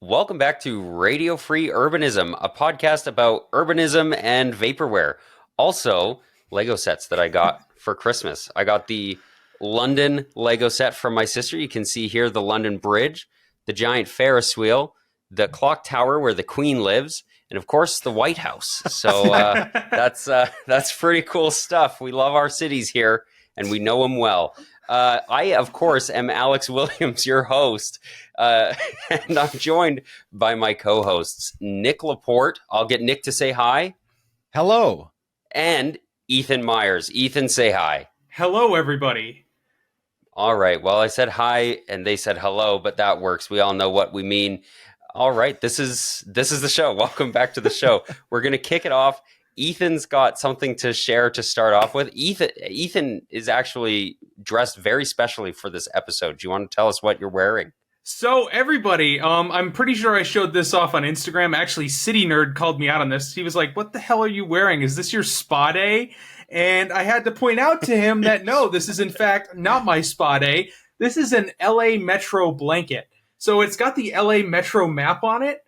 Welcome back to Radio Free Urbanism, a podcast about urbanism and vaporware. Also, Lego sets that I got for Christmas. I got the London Lego set from my sister. You can see here the London Bridge, the giant Ferris wheel, the clock tower where the Queen lives, and of course the White House. So that's pretty cool stuff. We love our cities here, and we know them well. I, of course, am Alex Williams, your host, and I'm joined by my co-hosts, Nick Laporte. I'll get Nick to say hi. Hello. And Ethan Myers. Ethan, say hi. Hello, everybody. All right. Well, I said hi, and they said hello, but that works. We all know what we mean. All right. This is the show. Welcome back to the show. We're going to kick it off. Ethan's got something to share to start off with. Ethan is actually dressed very specially for this episode. Do you want to tell us what you're wearing? So, everybody, I'm pretty sure I showed this off on Instagram. Actually, City Nerd called me out on this. He was like, "What the hell are you wearing? Is this your spa day?" And I had to point out to him that no, this is in fact not my spa day. This is an LA Metro blanket. So it's got the LA Metro map on it,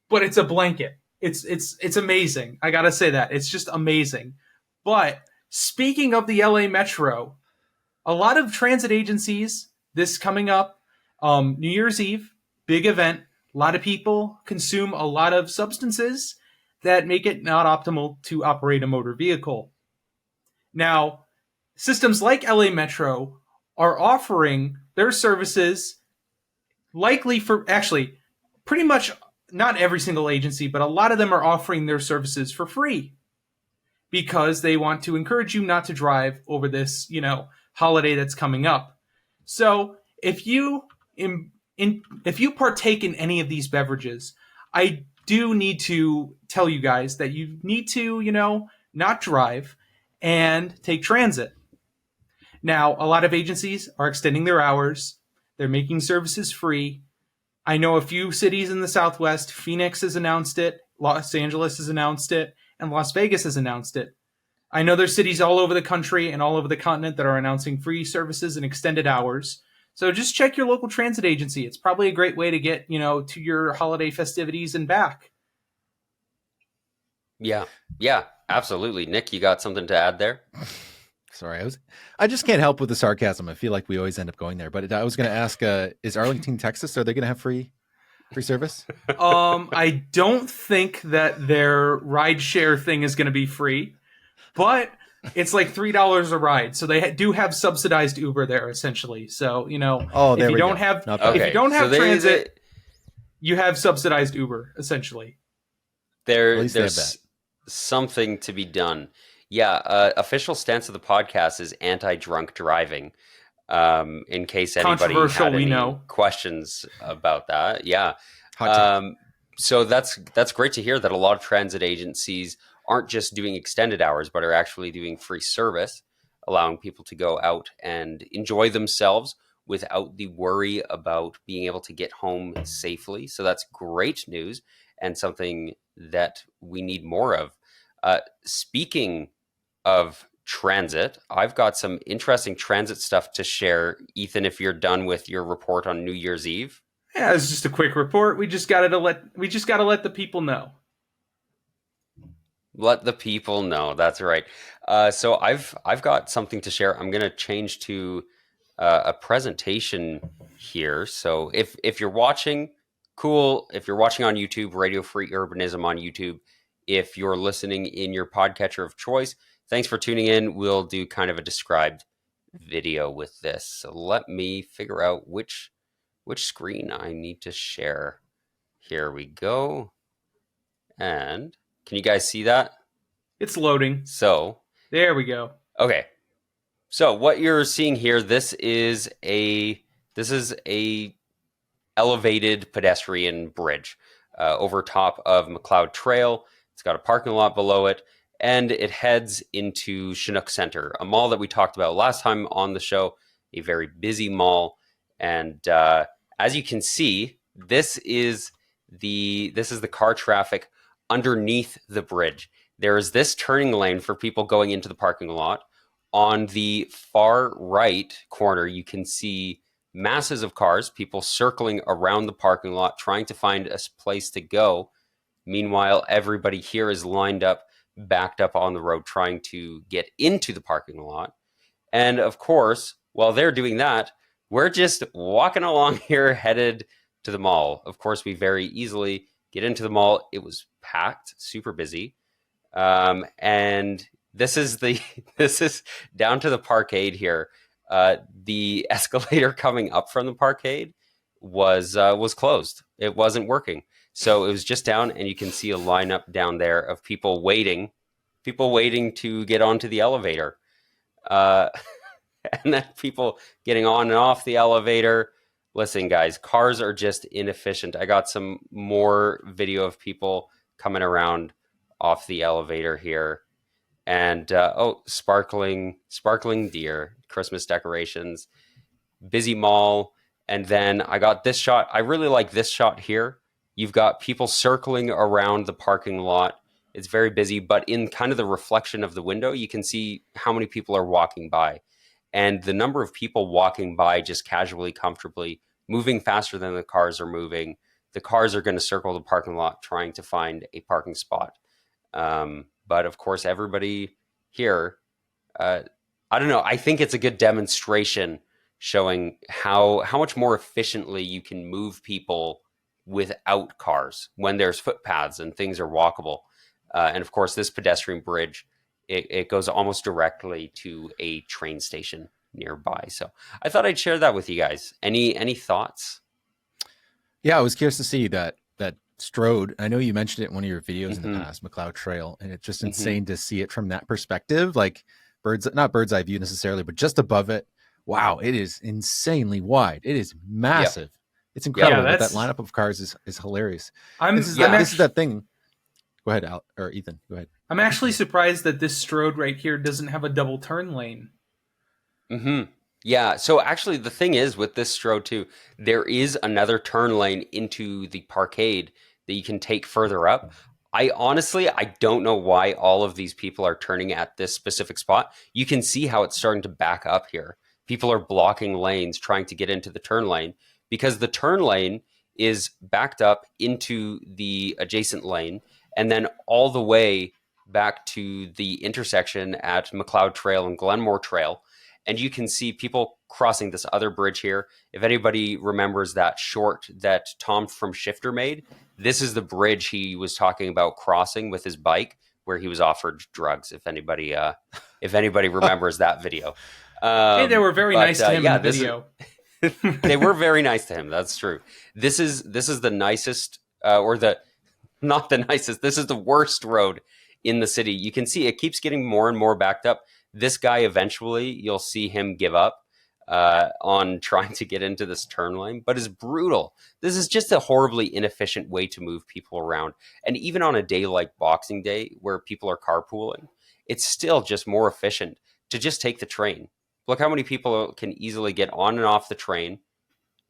but it's a blanket. It's amazing. I gotta say that. It's just amazing. But speaking of the LA Metro, a lot of transit agencies, this coming up, New Year's Eve, big event. A lot of people consume a lot of substances that make it not optimal to operate a motor vehicle. Now, systems like LA Metro are offering their services likely for, actually, pretty much not every single agency, but a lot of them are offering their services for free because they want to encourage you not to drive over this, holiday that's coming up. So if you partake in any of these beverages, I do need to tell you guys that you need to, not drive and take transit. Now, a lot of agencies are extending their hours. They're making services free. I know a few cities in the Southwest. Phoenix has announced it. Los Angeles has announced it. And Las Vegas has announced it. I know there's cities all over the country and all over the continent that are announcing free services and extended hours. So just check your local transit agency. It's probably a great way to get, to your holiday festivities and back. Yeah, absolutely. Nick, you got something to add there? Sorry, I just can't help with the sarcasm. I feel like we always end up going there. But I was going to ask, is Arlington, Texas, are they going to have free service? I don't think that their rideshare thing is going to be free, but it's like $3 a ride. So they do have subsidized Uber there, essentially. So, if you don't have transit, you have subsidized Uber, essentially. There's something to be done. Yeah, official stance of the podcast is anti-drunk driving. In case anybody had any questions about that, yeah. So that's great to hear that a lot of transit agencies aren't just doing extended hours, but are actually doing free service, allowing people to go out and enjoy themselves without the worry about being able to get home safely. So that's great news and something that we need more of. Speaking of transit, I've got some interesting transit stuff to share. Ethan, if you're done with your report on New Year's Eve. Yeah, it's just a quick report. We just gotta let the people know. Let the people know. That's right. So I've got something to share. I'm going to change to a presentation here. So if you're watching, cool. If you're watching on YouTube, Radio Free Urbanism on YouTube. If you're listening in your podcatcher of choice, thanks for tuning in. We'll do kind of a described video with this. So let me figure out which screen I need to share. Here we go. And can you guys see that? It's loading. So there we go. Okay. So what you're seeing here, this is a elevated pedestrian bridge over top of McLeod Trail. It's got a parking lot below it, and it heads into Chinook Center, a mall that we talked about last time on the show, a very busy mall. And as you can see, this is the car traffic underneath the bridge. There is this turning lane for people going into the parking lot. On the far right corner, you can see masses of cars, people circling around the parking lot trying to find a place to go. Meanwhile, everybody here is lined up, backed up on the road, trying to get into the parking lot. And of course, while they're doing that, we're just walking along here headed to the mall. Of course, we very easily get into the mall. It was packed, super busy. And this is down to the parkade here. The escalator coming up from the parkade was closed. It wasn't working. So it was just down, and you can see a lineup down there of people waiting to get onto the elevator. And then people getting on and off the elevator. Listen, guys, cars are just inefficient. I got some more video of people coming around off the elevator here. And sparkling deer, Christmas decorations, busy mall. And then I got this shot. I really like this shot here. You've got people circling around the parking lot. It's very busy, but in kind of the reflection of the window, you can see how many people are walking by. And the number of people walking by just casually, comfortably, moving faster than the cars are moving. The cars are going to circle the parking lot trying to find a parking spot. But of course, everybody here, I don't know, I think it's a good demonstration showing how much more efficiently you can move people without cars when there's footpaths and things are walkable. And of course, this pedestrian bridge, it goes almost directly to a train station nearby. So I thought I'd share that with you guys. Any thoughts? Yeah, I was curious to see that Strode. I know you mentioned it in one of your videos in the past, McLeod Trail, and it's just insane to see it from that perspective, like not bird's eye view necessarily, but just above it. Wow, it is insanely wide. It is massive. Yep. It's incredible. But that lineup of cars is hilarious. This is that thing. Go ahead, Al, or Ethan. Go ahead. I'm actually surprised that this Strode right here doesn't have a double turn lane. Yeah, so actually the thing is with this Strode too, there is another turn lane into the parkade that you can take further up. I don't know why all of these people are turning at this specific spot. You can see how it's starting to back up here. People are blocking lanes trying to get into the turn lane because the turn lane is backed up into the adjacent lane and then all the way back to the intersection at McLeod Trail and Glenmore Trail. And you can see people crossing this other bridge here. If anybody remembers that short that Tom from Shifter made, this is the bridge he was talking about crossing with his bike where he was offered drugs. If anybody remembers that video. Hey, they were very nice to him in the video. They were very nice to him. That's true. This is the nicest not the nicest. This is the worst road in the city. You can see it keeps getting more and more backed up. This guy, eventually, you'll see him give up on trying to get into this turn lane, but it's brutal. This is just a horribly inefficient way to move people around. And even on a day like Boxing Day, where people are carpooling, it's still just more efficient to just take the train. Look how many people can easily get on and off the train,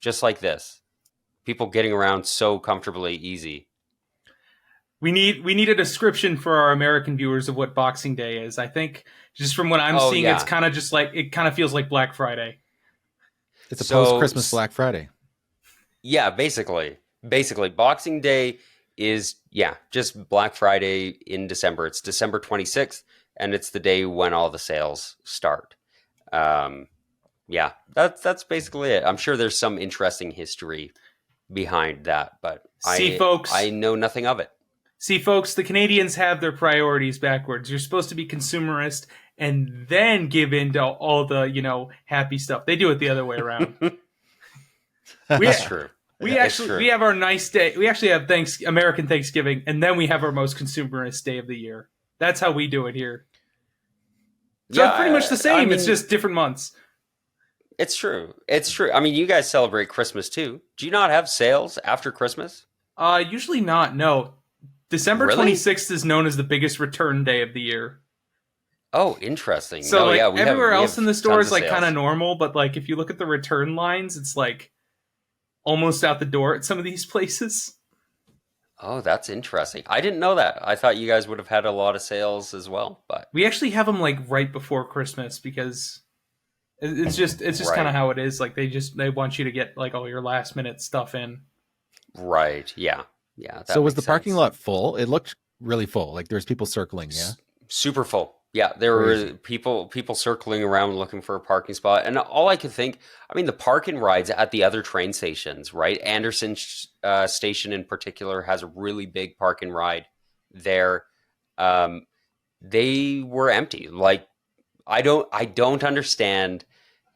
just like this. People getting around so comfortably easy. We need a description for our American viewers of what Boxing Day is. I think just from what I'm seeing, it's kind of just like, it kind of feels like Black Friday. It's a post-Christmas Black Friday. Yeah, basically Boxing Day is just Black Friday in December. It's December 26th, and it's the day when all the sales start. That's basically it. I'm sure there's some interesting history behind that, but I know nothing of it. See, folks, the Canadians have their priorities backwards. You're supposed to be consumerist and then give in to all the, happy stuff. They do it the other way around. That's true. We have our nice day. We actually have American Thanksgiving, and then we have our most consumerist day of the year. That's how we do it here. So it's pretty much the same. It's just different months. It's true. I mean, you guys celebrate Christmas too. Do you not have sales after Christmas? Usually not. No. December 26th is known as the biggest return day of the year. Oh, interesting. So everywhere else in the store is like kind of normal, but like if you look at the return lines, it's like almost out the door at some of these places. Oh, that's interesting. I didn't know that. I thought you guys would have had a lot of sales as well, but we actually have them like right before Christmas because It's just kind of how it is. Like they want you to get like all your last minute stuff in. Right. Yeah. Yeah. So was the parking lot full? It looked really full. Like there's people circling. Yeah. Super full. Yeah, there were people circling around looking for a parking spot, and all I could think, I mean, the parking rides at the other train stations, right? Anderson station in particular has a really big parking ride there. They were empty. Like I don't understand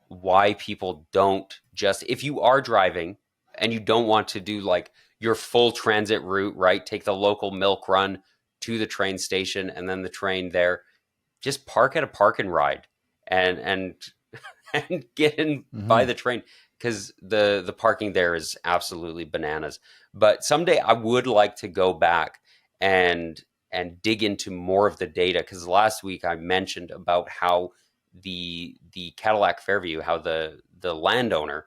why people don't just, if you are driving and you don't want to do like your full transit route, right? Take the local milk run to the train station and then the train there. Just park at a park and ride and and get in by the train, because the parking there is absolutely bananas. But someday I would like to go back and dig into more of the data, because last week I mentioned about how the Cadillac Fairview, how the landowner,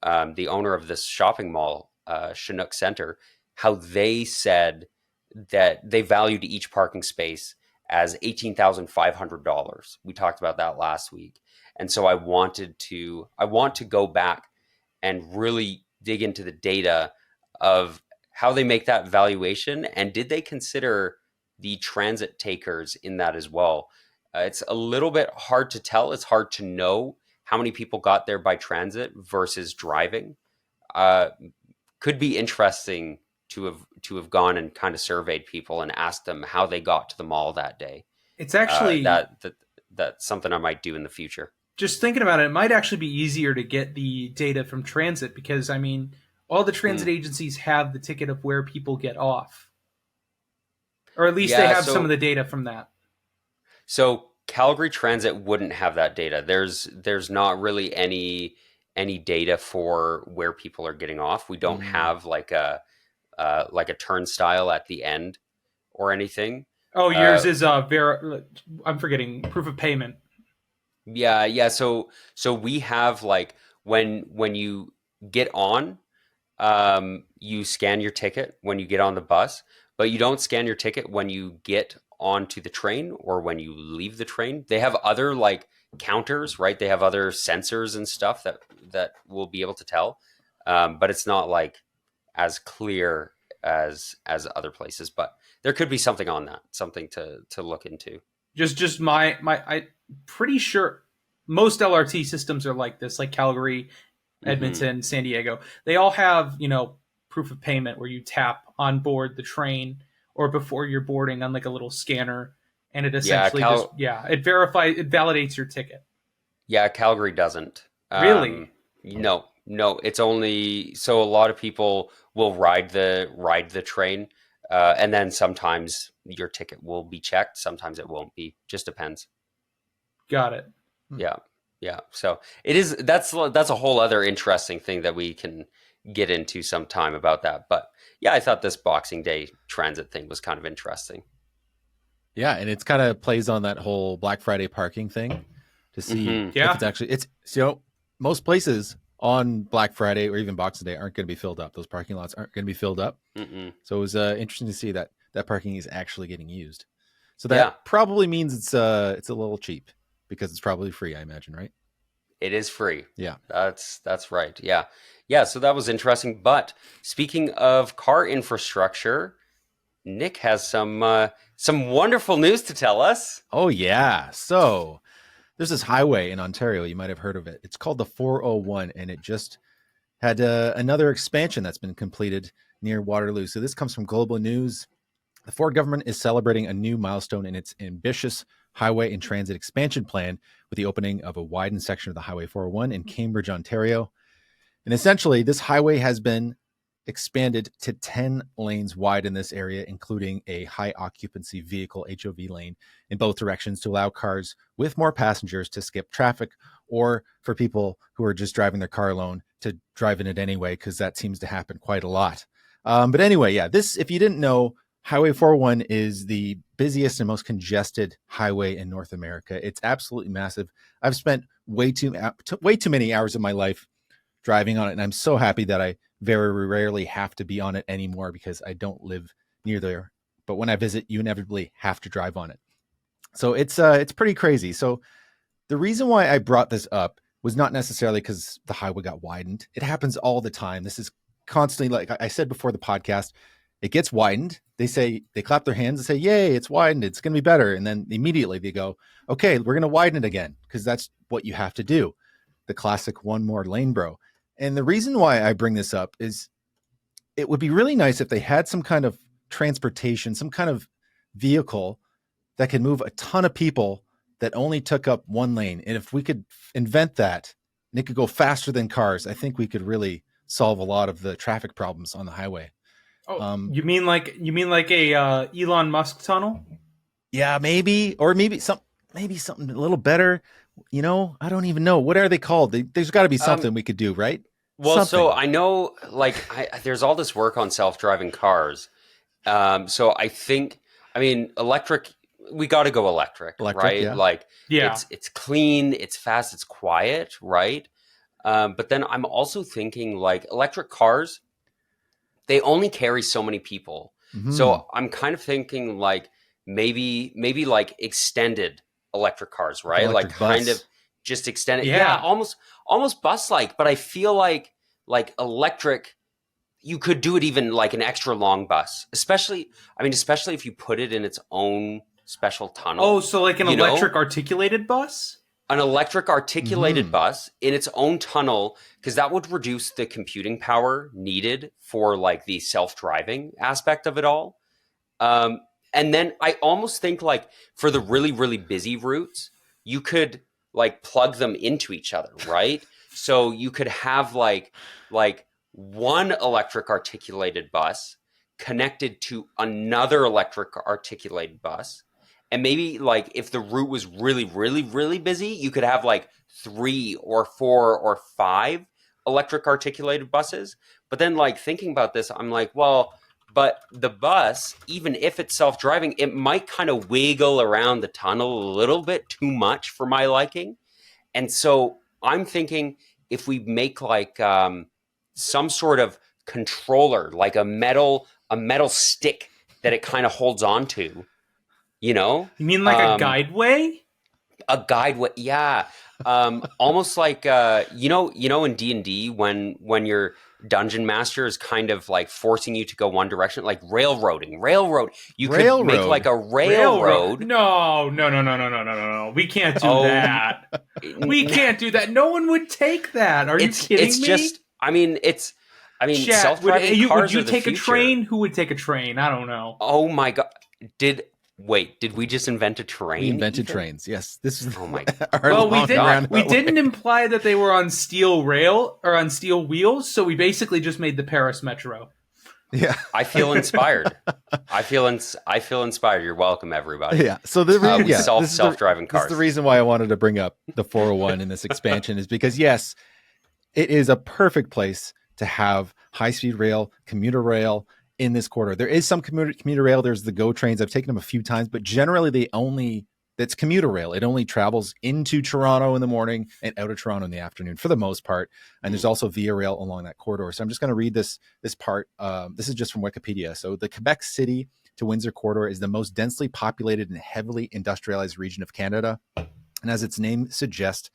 the owner of this shopping mall, Chinook Center, how they said that they valued each parking space as $18,500. We talked about that last week. And so I want to go back and really dig into the data of how they make that valuation, and did they consider the transit takers in that as well. It's a little bit hard to tell. It's hard to know how many people got there by transit versus driving. Could be interesting to have gone and kind of surveyed people and asked them how they got to the mall that day. It's actually that's something I might do in the future. Just thinking about it, it might actually be easier to get the data from transit, because I mean, all the transit agencies have the ticket of where people get off, or at least they have some of the data from that. So Calgary Transit wouldn't have that data. There's not really any data for where people are getting off. We don't have like a turnstile at the end or anything. Oh, yours is I'm forgetting, proof of payment. Yeah. So we have like when you get on, you scan your ticket when you get on the bus, but you don't scan your ticket when you get onto the train or when you leave the train. They have other like counters, right? They have other sensors and stuff that will be able to tell, but it's not like as clear as other places. But there could be something on that, something to look into. Just my I'm pretty sure most LRT systems are like this, like Calgary, Edmonton, San Diego. They all have, proof of payment where you tap on board the train or before you're boarding on like a little scanner, and it essentially it validates your ticket. Yeah, Calgary doesn't. Really? No, it's only, so a lot of people will ride the train, and then sometimes your ticket will be checked, sometimes it won't be. Just depends. Got it. Yeah. So it is, that's a whole other interesting thing that we can get into sometime about that. But yeah, I thought this Boxing Day transit thing was kind of interesting. Yeah, and it's kind of plays on that whole Black Friday parking thing to see if it's actually, most places on Black Friday or even Boxing Day aren't going to be filled up. Those parking lots aren't going to be filled up. So it was interesting to see that parking is actually getting used. So that probably means it's a little cheap, because it's probably free, I imagine, right? It is free. Yeah. That's right. Yeah. So that was interesting. But speaking of car infrastructure, Nick has some wonderful news to tell us. Oh yeah. So there's this highway in Ontario. You might have heard of it. It's called the 401, and it just had another expansion that's been completed near Waterloo. So this comes from Global News. The Ford government is celebrating a new milestone in its ambitious highway and transit expansion plan with the opening of a widened section of the Highway 401 in Cambridge, Ontario. And essentially, this highway has been expanded to 10 lanes wide in this area, including a high occupancy vehicle HOV lane in both directions to allow cars with more passengers to skip traffic, or for people who are just driving their car alone to drive in it anyway, because that seems to happen quite a lot. But anyway, this, if you didn't know, Highway 401 is the busiest and most congested highway in North America. It's absolutely massive. I've spent way too many hours of my life driving on it, and I'm so happy that I very rarely have to be on it anymore, because I don't live near there. But when I visit, you inevitably have to drive on it. So it's pretty crazy. So the reason why I brought this up was not necessarily because the highway got widened. It happens all the time. This is constantly, like I said before the podcast, it gets widened. They clap their hands and say, yay, it's widened. It's going to be better. And then immediately they go, okay, we're going to widen it again because that's what you have to do. The classic one more lane, bro. And the reason why I bring this up is it would be really nice if they had some kind of transportation, some kind of vehicle that could move a ton of people that only took up one lane. And if we could invent that and it could go faster than cars, I think we could really solve a lot of the traffic problems on the highway. Oh, you mean like a Elon Musk tunnel? Yeah, maybe, or maybe something a little better. You know, I don't even know. What are they called? There's got to be something we could do, right? Well, something. So I know, like, there's all this work on self-driving cars. So I think, I mean, electric. We got to go electric, right? Yeah. Like, it's clean, it's fast, it's quiet, right? But then I'm also thinking, like, electric cars, they only carry so many people. Mm-hmm. So I'm kind of thinking, like, maybe like extended electric cars, right? Like bus. Kind of just extended. Yeah, almost bus-like. But I feel like electric, you could do it even like an extra long bus, especially if you put it in its own special tunnel. Oh, so like an electric articulated bus? An electric articulated bus in its own tunnel, because that would reduce the computing power needed for like the self-driving aspect of it all. And then I almost think like for the really, really busy routes, you could like plug them into each other, right? So you could have like one electric articulated bus connected to another electric articulated bus. And maybe like if the route was really, really, really busy, you could have like 3 or 4 or 5 electric articulated buses. But then like thinking about this, I'm like, well, but the bus, even if it's self-driving, it might kind of wiggle around the tunnel a little bit too much for my liking. And so I'm thinking if we make like some sort of controller, like a metal stick that it kind of holds on to, you know? You mean like a guideway? A guideway, yeah. Almost like you know in D&D when your dungeon master is kind of like forcing you to go one direction, like railroading. You could make like a railroad. No. We can't do that. We can't do that. No one would take that. Are you kidding me? It's just, Chat, self-driving cars would you are the take future. A train? Who would take a train? I don't know. Oh my God. Did we just invent a train? We invented trains. Yes. This is my God. Well, we didn't imply that they were on steel rail or on steel wheels, so we basically just made the Paris Metro. Yeah. I feel inspired. I feel inspired. You're welcome, everybody. Yeah. So self-driving cars. This is the reason why I wanted to bring up the 401 in this expansion is because, yes, it is a perfect place to have high-speed rail, commuter rail in this corridor. There is some commuter rail. There's the GO trains. I've taken them a few times, but generally that's commuter rail. It only travels into Toronto in the morning and out of Toronto in the afternoon for the most part. And there's also Via Rail along that corridor. So I'm just going to read this part. This is just from Wikipedia. So the Quebec City to Windsor corridor is the most densely populated and heavily industrialized region of Canada. And as its name suggests,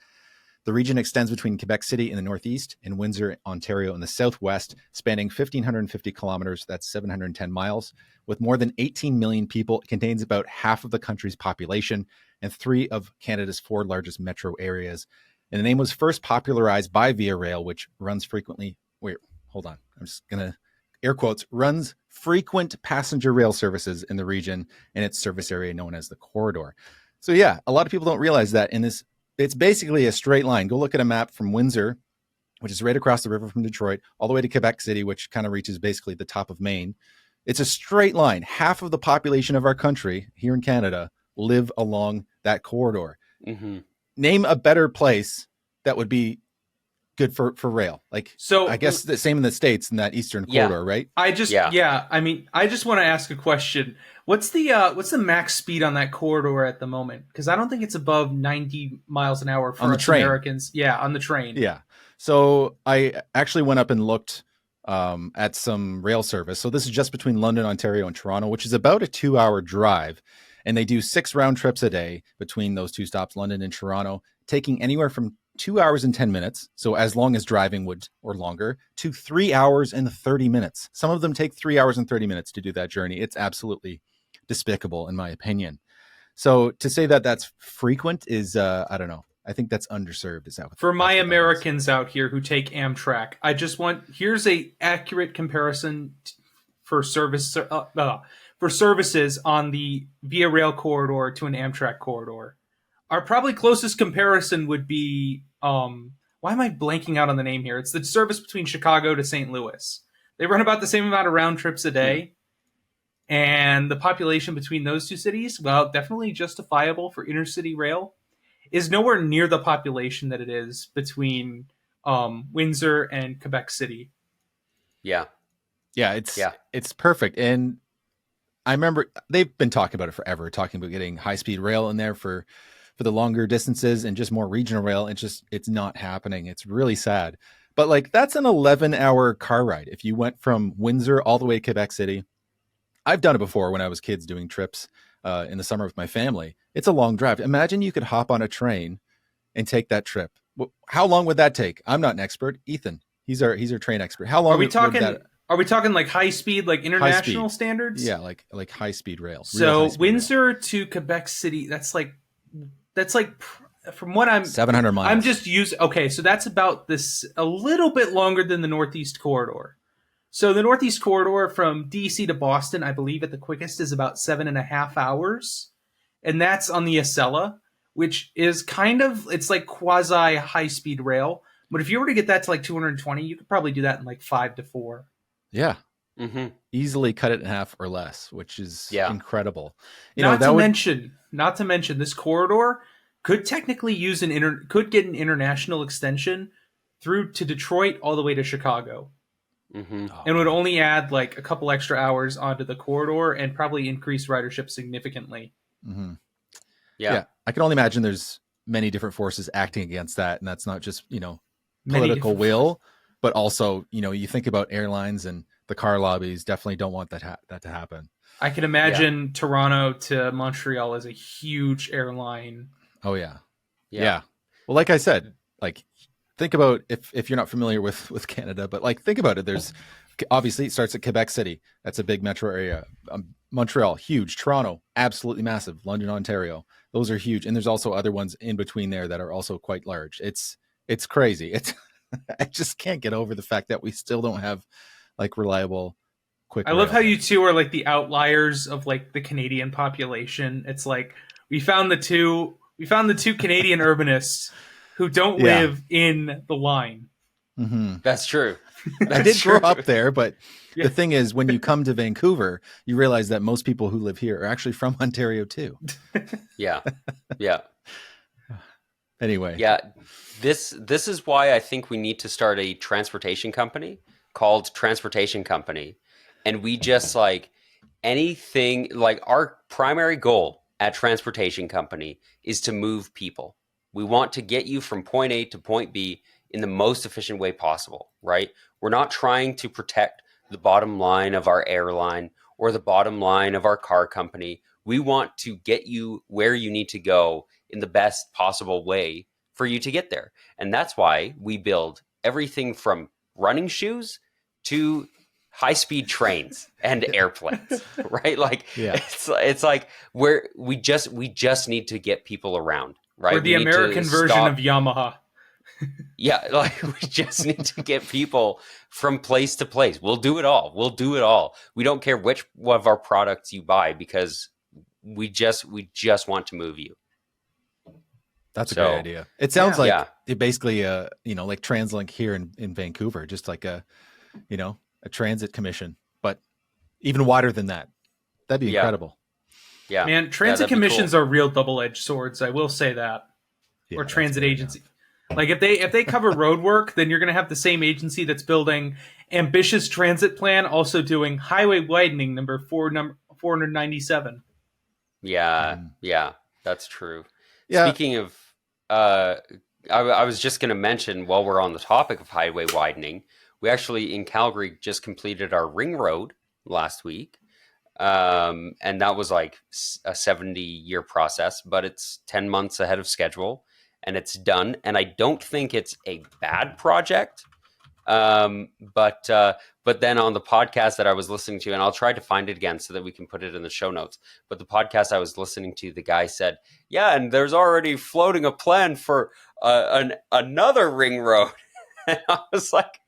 the region extends between Quebec City in the northeast and Windsor, Ontario in the southwest, spanning 1,550 kilometers, that's 710 miles. With more than 18 million people, it contains about half of the country's population and 3 of Canada's 4 largest metro areas. And the name was first popularized by Via Rail, which runs frequently. Wait, hold on. I'm just going to air quotes, runs frequent passenger rail services in the region and its service area known as the corridor. So yeah, a lot of people don't realize that in this, it's basically a straight line. Go look at a map from Windsor, which is right across the river from Detroit, all the way to Quebec City, which kind of reaches basically the top of Maine. It's a straight line. Half of the population of our country here in Canada live along that corridor. Mm-hmm. Name a better place that would be good for rail. Like, so I guess the same in the States in that eastern corridor, right? I just want to ask a question. What's the max speed on that corridor at the moment? Because I don't think it's above 90 miles an hour for us Americans. Yeah, on the train. Yeah. So I actually went up and looked at some rail service. So this is just between London, Ontario, and Toronto, which is about a 2-hour drive. And they do 6 round trips a day between those 2 stops, London and Toronto, taking anywhere from 2 hours and 10 minutes, so as long as driving would or longer, to 3 hours and 30 minutes. Some of them take 3 hours and 30 minutes to do that journey. It's absolutely despicable, in my opinion. So to say that that's frequent is, I don't know. I think that's underserved. Is that for my Americans out here who take Amtrak? I just want here's a accurate comparison for services on the Via Rail corridor to an Amtrak corridor. Our probably closest comparison would be why am I blanking out on the name here? It's the service between Chicago to St. Louis. They run about the same amount of round trips a day. And the population between those two cities, well, definitely justifiable for intercity rail, is nowhere near the population that it is between Windsor and Quebec City. Yeah. It's perfect. And I remember they've been talking about it forever, talking about getting high-speed rail in there for the longer distances and just more regional rail. It's not happening. It's really sad. But like, that's an 11-hour car ride. If you went from Windsor all the way to Quebec City, I've done it before when I was kids doing trips in the summer with my family. It's a long drive. Imagine you could hop on a train and take that trip. How long would that take? I'm not an expert. Ethan, he's our train expert. How long are we talking? Are we talking like high speed, like international standards? Yeah, like high speed rail. So Windsor to Quebec City, that's like from what I'm 700 miles. I'm just using. Okay, so that's about this a little bit longer than the Northeast Corridor. So the Northeast Corridor from DC to Boston, I believe at the quickest is about 7.5 hours. And that's on the Acela, which is it's like quasi high-speed rail. But if you were to get that to like 220, you could probably do that in like 5 to 4. Yeah. Mm-hmm. Easily cut it in half or less, which is incredible. Not to mention, this corridor could technically use could get an international extension through to Detroit all the way to Chicago. Mm-hmm. And would only add like a couple extra hours onto the corridor and probably increase ridership significantly. Mm-hmm. Yeah. I can only imagine there's many different forces acting against that. And that's not just, political will, but also, you think about airlines and the car lobbies definitely don't want that to happen. I can imagine Toronto to Montreal as a huge airline. Oh, yeah. Well, like I said, like, think about if you're not familiar with Canada, but like think about it. There's obviously it starts at Quebec City. That's a big metro area. Montreal, huge. Toronto, absolutely massive. London, Ontario, those are huge. And there's also other ones in between there that are also quite large. It's crazy. I just can't get over the fact that we still don't have like reliable, quick. I love how you two are like the outliers of like the Canadian population. It's like we found the two Canadian urbanists who don't live in the line. Mm-hmm. That's true. I did grow up there, but the thing is, when you come to Vancouver, you realize that most people who live here are actually from Ontario too. Yeah. Anyway. Yeah. This is why I think we need to start a transportation company called Transportation Company. And we just like anything, like our primary goal at Transportation Company is to move people. We want to get you from point A to point B in the most efficient way possible, right? We're not trying to protect the bottom line of our airline or the bottom line of our car company. We want to get you where you need to go in the best possible way for you to get there. And that's why we build everything from running shoes to high-speed trains and airplanes, right? Like it's like we just need to get people around. Right? Or the American version of Yamaha. Yeah, like we just need to get people from place to place. We'll do it all. We don't care which one of our products you buy because we just want to move you. That's a great idea. It sounds like it basically like TransLink here in Vancouver, just like a transit commission, but even wider than that. That'd be incredible. Yeah, man, transit commissions are real double-edged swords. I will say that. Or transit agency. Like if they cover road work, then you're going to have the same agency that's building ambitious transit plan, also doing highway widening number 497. Yeah, that's true. Yeah. Speaking of, I was just going to mention while we're on the topic of highway widening, we actually in Calgary just completed our ring road last week. And that was like a 70-year process, but it's 10 months ahead of schedule. and it's done. And I don't think it's a bad project. But then on the podcast that I was listening to, and I'll try to find it again so that we can put it in the show notes. But the podcast I was listening to, the guy said, yeah, and there's already floating a plan for another ring road. And I was like,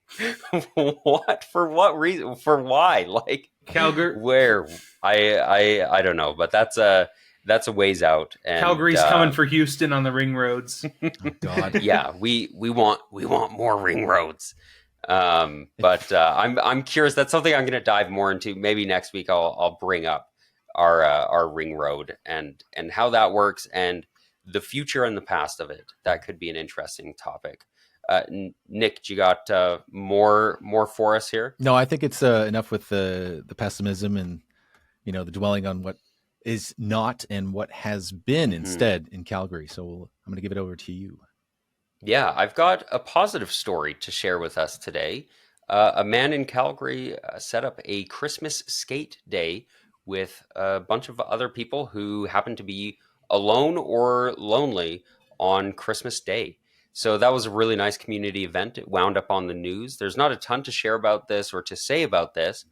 what? For what reason? For why? Like Calgary? Where? I don't know, but that's a ways out. And Calgary's coming for Houston on the ring roads. Oh God. Yeah, we want more ring roads. But I'm curious. That's something I'm going to dive more into. Maybe next week I'll bring up our ring road and how that works and the future and the past of it. That could be an interesting topic. Nick, do you got more for us here? No, I think it's enough with the pessimism and the dwelling on what is not and what has been instead in Calgary. So I'm going to give it over to you. Yeah, I've got a positive story to share with us today. A man in Calgary set up a Christmas skate day with a bunch of other people who happen to be alone or lonely on Christmas Day. So that was a really nice community event. It wound up on the news. There's not a ton to share about this or to say about this,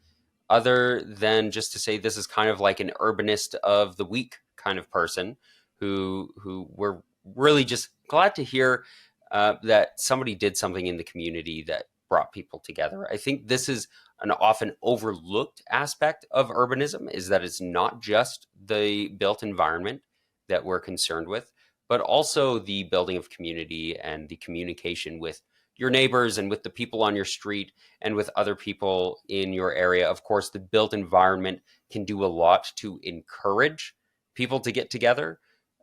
other than just to say this is kind of like an urbanist of the week kind of person who we're really just glad to hear that somebody did something in the community that brought people together. I think this is an often overlooked aspect of urbanism, is that it's not just the built environment that we're concerned with, but also the building of community and the communication with your neighbors and with the people on your street and with other people in your area. Of course, the built environment can do a lot to encourage people to get together,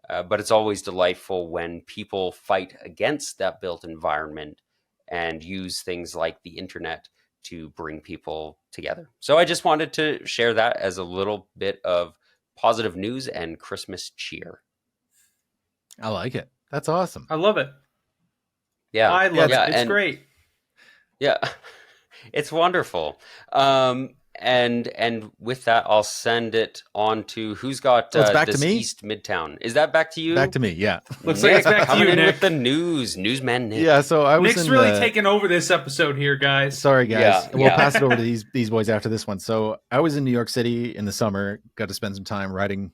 but it's always delightful when people fight against that built environment and use things like the internet to bring people together. So I just wanted to share that as a little bit of positive news and Christmas cheer. I like it. That's awesome. I love it. Yeah. I love it. It's great. Yeah. It's wonderful. And with that, I'll send it on to who's got back this to me? East Midtown. Is that back to you? Back to me, yeah. Looks like it's back to you, Nick. With the newsman Nick. Yeah, so I was Nick's really taking over this episode here, guys. Sorry, guys. Yeah, we'll pass it over to these boys after this one. So I was in New York City in the summer, got to spend some time riding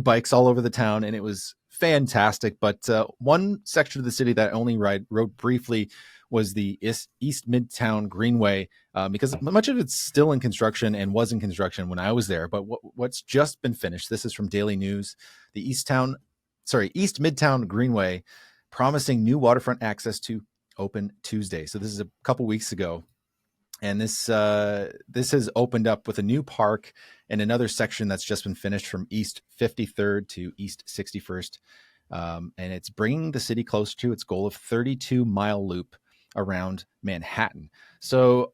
bikes all over the town, and it was fantastic. But one section of the city that I only rode briefly was the East Midtown Greenway, because much of it's still in construction and was in construction when I was there. But what's just been finished, this is from Daily News, the East Midtown Greenway promising new waterfront access to open Tuesday. So this is a couple weeks ago. And this has opened up with a new park and another section that's just been finished from East 53rd to East 61st. And it's bringing the city close to its goal of 32-mile loop around Manhattan. So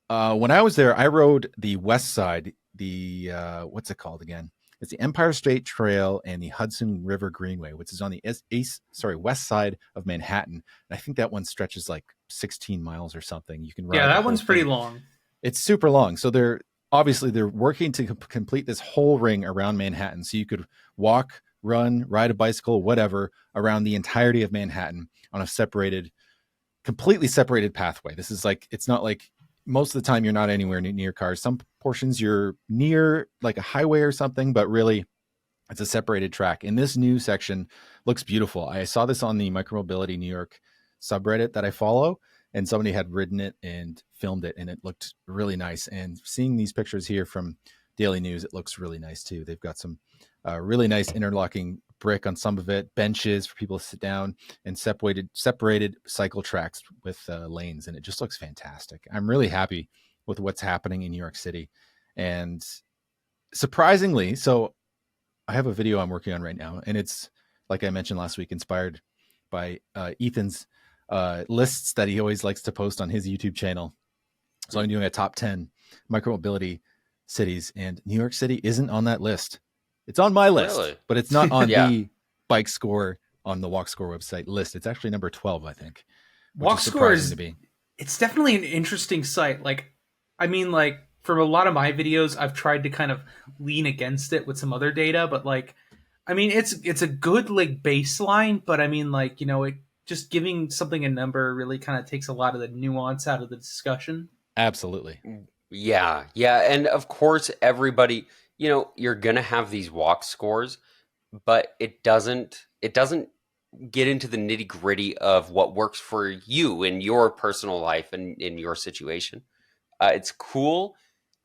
when I was there, I rode the west side, what's it called again? It's the Empire State Trail and the Hudson River Greenway, which is on the west side of Manhattan. And I think that one stretches like 16 miles or something. You can ride. Yeah, that one's pretty long. It's super long. So they're working to complete this whole ring around Manhattan. So you could walk, run, ride a bicycle, whatever, around the entirety of Manhattan on a completely separated pathway. This is it's not like most of the time you're not anywhere near cars. Some portions you're near like a highway or something, but really it's a separated track. And this new section looks beautiful. I saw this on the Micromobility New York subreddit that I follow, and somebody had ridden it and filmed it, and it looked really nice. And seeing these pictures here from Daily News, it looks really nice too. They've got some really nice interlocking brick on some of it, benches for people to sit down, and separated cycle tracks with lanes, and it just looks fantastic. I'm really happy with what's happening in New York City. And surprisingly, so I have a video I'm working on right now, and it's, like I mentioned last week, inspired by Ethan's lists that he always likes to post on his YouTube channel. So I'm doing a top 10 micromobility cities, and New York City isn't on that list. It's on my list, Really? but it's not on the Bike Score on the Walk Score website list. It's actually number 12, I think. Walk Score it's definitely an interesting site. For a lot of my videos, I've tried to kind of lean against it with some other data, but I mean, it's a good like baseline, but I mean, like, it just giving something a number really kind of takes a lot of the nuance out of the discussion. Absolutely. Yeah, and of course everybody, you're gonna have these walk scores, but it doesn't get into the nitty gritty of what works for you in your personal life and in your situation. It's cool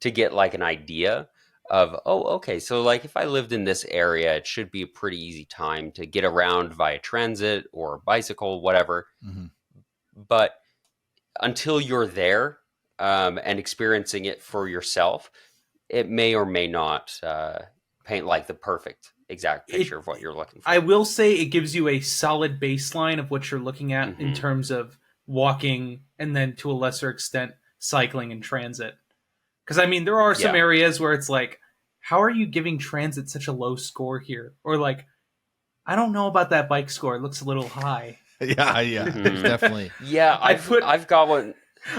to get like an idea of, oh, okay, so like if I lived in this area, it should be a pretty easy time to get around via transit or bicycle, whatever. Mm-hmm. But until you're there and experiencing it for yourself, it may or may not paint like the perfect exact picture of what you're looking for. I will say it gives you a solid baseline of what you're looking at in terms of walking and then to a lesser extent cycling and transit. Because I mean, there are some areas where it's like, how are you giving transit such a low score here? Or like, I don't know about that bike score. It looks a little high. Yeah. There's definitely. Yeah, I've got one.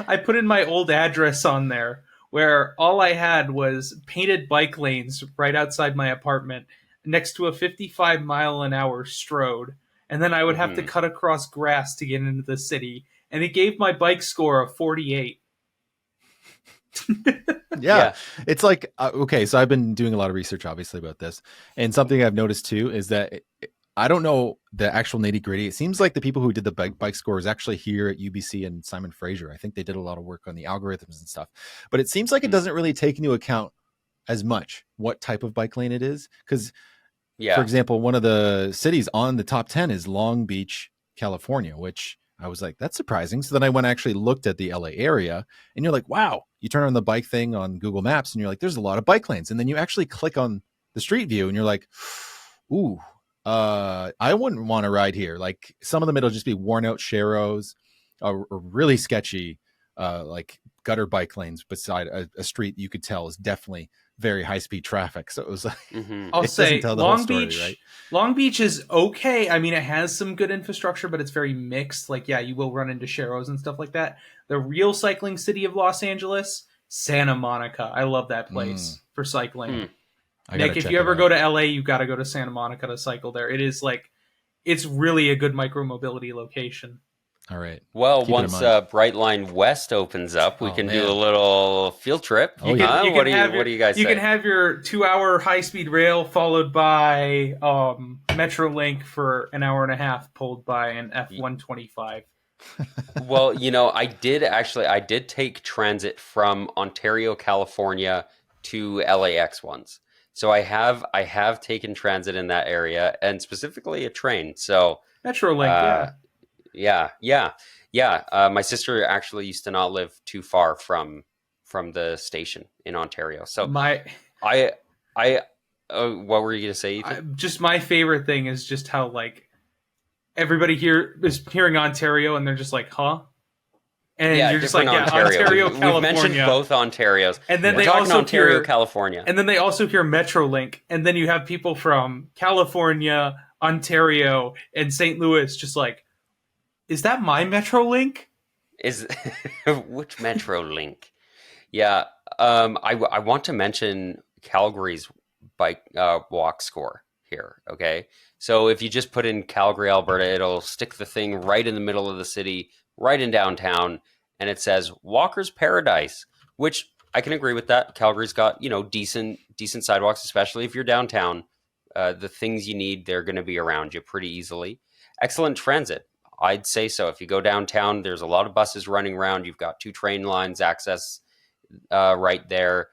I put in my old address on there where all I had was painted bike lanes right outside my apartment next to a 55-mile-an-hour strode. And then I would have to cut across grass to get into the city. And it gave my bike score a 48. Yeah. It's like, okay, so I've been doing a lot of research, obviously, about this. And something I've noticed, too, is that I don't know the actual nitty gritty. It seems like the people who did the bike scores actually here at UBC and Simon Fraser. I think they did a lot of work on the algorithms and stuff. But it seems like it doesn't really take into account as much what type of bike lane it is. Because, for example, one of the cities on the top 10 is Long Beach, California, which I was like, that's surprising. So then I went and actually looked at the LA area and you're like, wow, you turn on the bike thing on Google Maps and you're like, there's a lot of bike lanes. And then you actually click on the street view and you're like, ooh, I wouldn't want to ride here. Like some of them, it'll just be worn out sharrows or really sketchy, like gutter bike lanes beside a street you could tell is definitely very high speed traffic. So it was like, I'll say Long Beach, right? Long Beach is okay. I mean, it has some good infrastructure, but it's very mixed. Like, yeah, you will run into sharrows and stuff like that. The real cycling city of Los Angeles, Santa Monica. I love that place for cycling. Nick, if you ever go to LA, you got to go to Santa Monica to cycle there. It is like, it's really a good micromobility location. All right. Well, once Brightline West opens up, we can do a little field trip. What do you guys say? You can have your 2-hour high-speed rail followed by Metrolink for an hour and a half, pulled by an F-125. Well, I did take transit from Ontario, California to LAX once. So I have taken transit in that area, and specifically a train. So Metrolink, yeah. My sister actually used to not live too far from the station in Ontario. So what were you gonna say, Ethan? Just my favorite thing is just how like everybody here is hearing Ontario and they're just like, huh? And you're just like, Ontario, California. We've mentioned both Onterios. And then they also Ontario, California. And then they also hear Metrolink. And then you have people from California, Ontario, and St. Louis just like, is that my Metrolink? Which Metrolink? Yeah. I want to mention Calgary's bike walk score here. Okay. So if you just put in Calgary, Alberta, it'll stick the thing right in the middle of the city, right in downtown, and it says Walker's Paradise, which I can agree with that. Calgary's got, decent sidewalks, especially if you're downtown. The things you need, they're going to be around you pretty easily. Excellent transit. I'd say so. If you go downtown, there's a lot of buses running around. You've got 2 train lines access right there.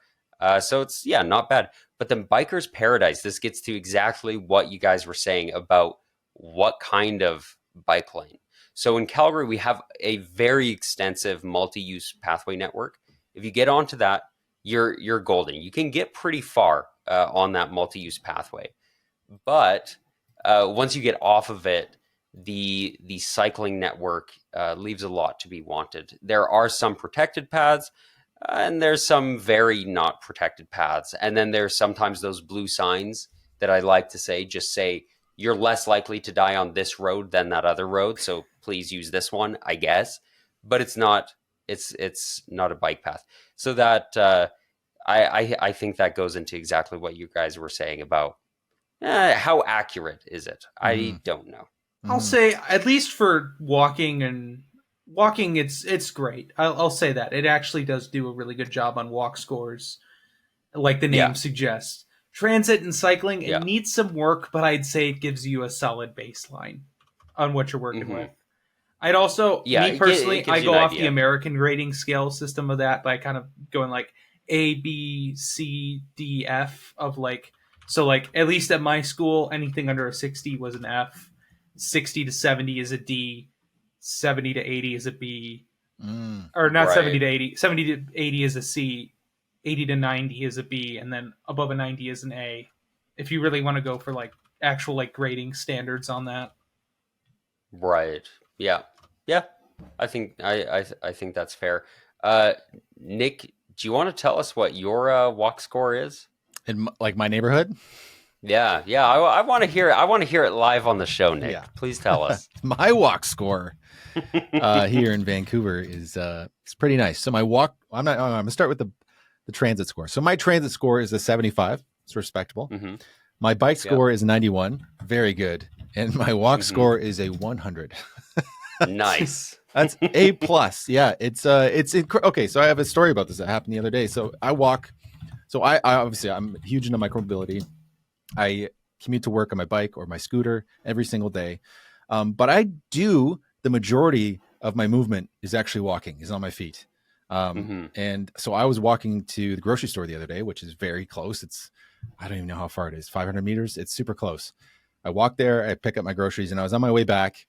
So it's, not bad. But then Biker's Paradise, this gets to exactly what you guys were saying about what kind of bike lane. So in Calgary, we have a very extensive multi-use pathway network. If you get onto that, you're golden. You can get pretty far on that multi-use pathway. But once you get off of it, the cycling network leaves a lot to be wanted. There are some protected paths, and there's some very not protected paths. And then there's sometimes those blue signs that I like to say, just say, you're less likely to die on this road than that other road, so please use this one, I guess. But it's not a bike path. So that I think that goes into exactly what you guys were saying about How accurate is it? I don't know. I'll say, at least for walking, it's great. I'll say that it actually does do a really good job on walk scores, like the name suggests. Transit and cycling, it needs some work, but I'd say it gives you a solid baseline on what you're working with. I'd also, me personally, I go off the American grading scale system of that by kind of going like A, B, C, D, F of like, so like at least at my school, anything under a 60 was an F, 60 to 70 is a D, 70 to 80 is a B, or not 70 to 80, 70 to 80 is a C, 80 to 90 is a B, and then above a 90 is an A. If you really want to go for like actual like grading standards on that. Right. Yeah. Yeah. I think that's fair. Nick, do you want to tell us what your walk score is? In like my neighborhood? Yeah. I want to hear it. I want to hear it live on the show, Nick. Yeah. Please tell us. My walk score here in Vancouver is it's pretty nice. So my walk, I'm gonna start with the transit score. So my transit score is a 75. It's respectable. My bike score is 91. Very good. And my walk score is a 100. Nice. That's A+. Yeah, it's okay. So I have a story about this that happened the other day. So I walk. So I obviously I'm huge into micromobility. I commute to work on my bike or my scooter every single day. But I do the majority of my movement is actually walking, is on my feet. And so I was walking to the grocery store the other day, which is very close. I don't even know how far it is, 500 meters. It's super close. I walked there, I pick up my groceries, and I was on my way back,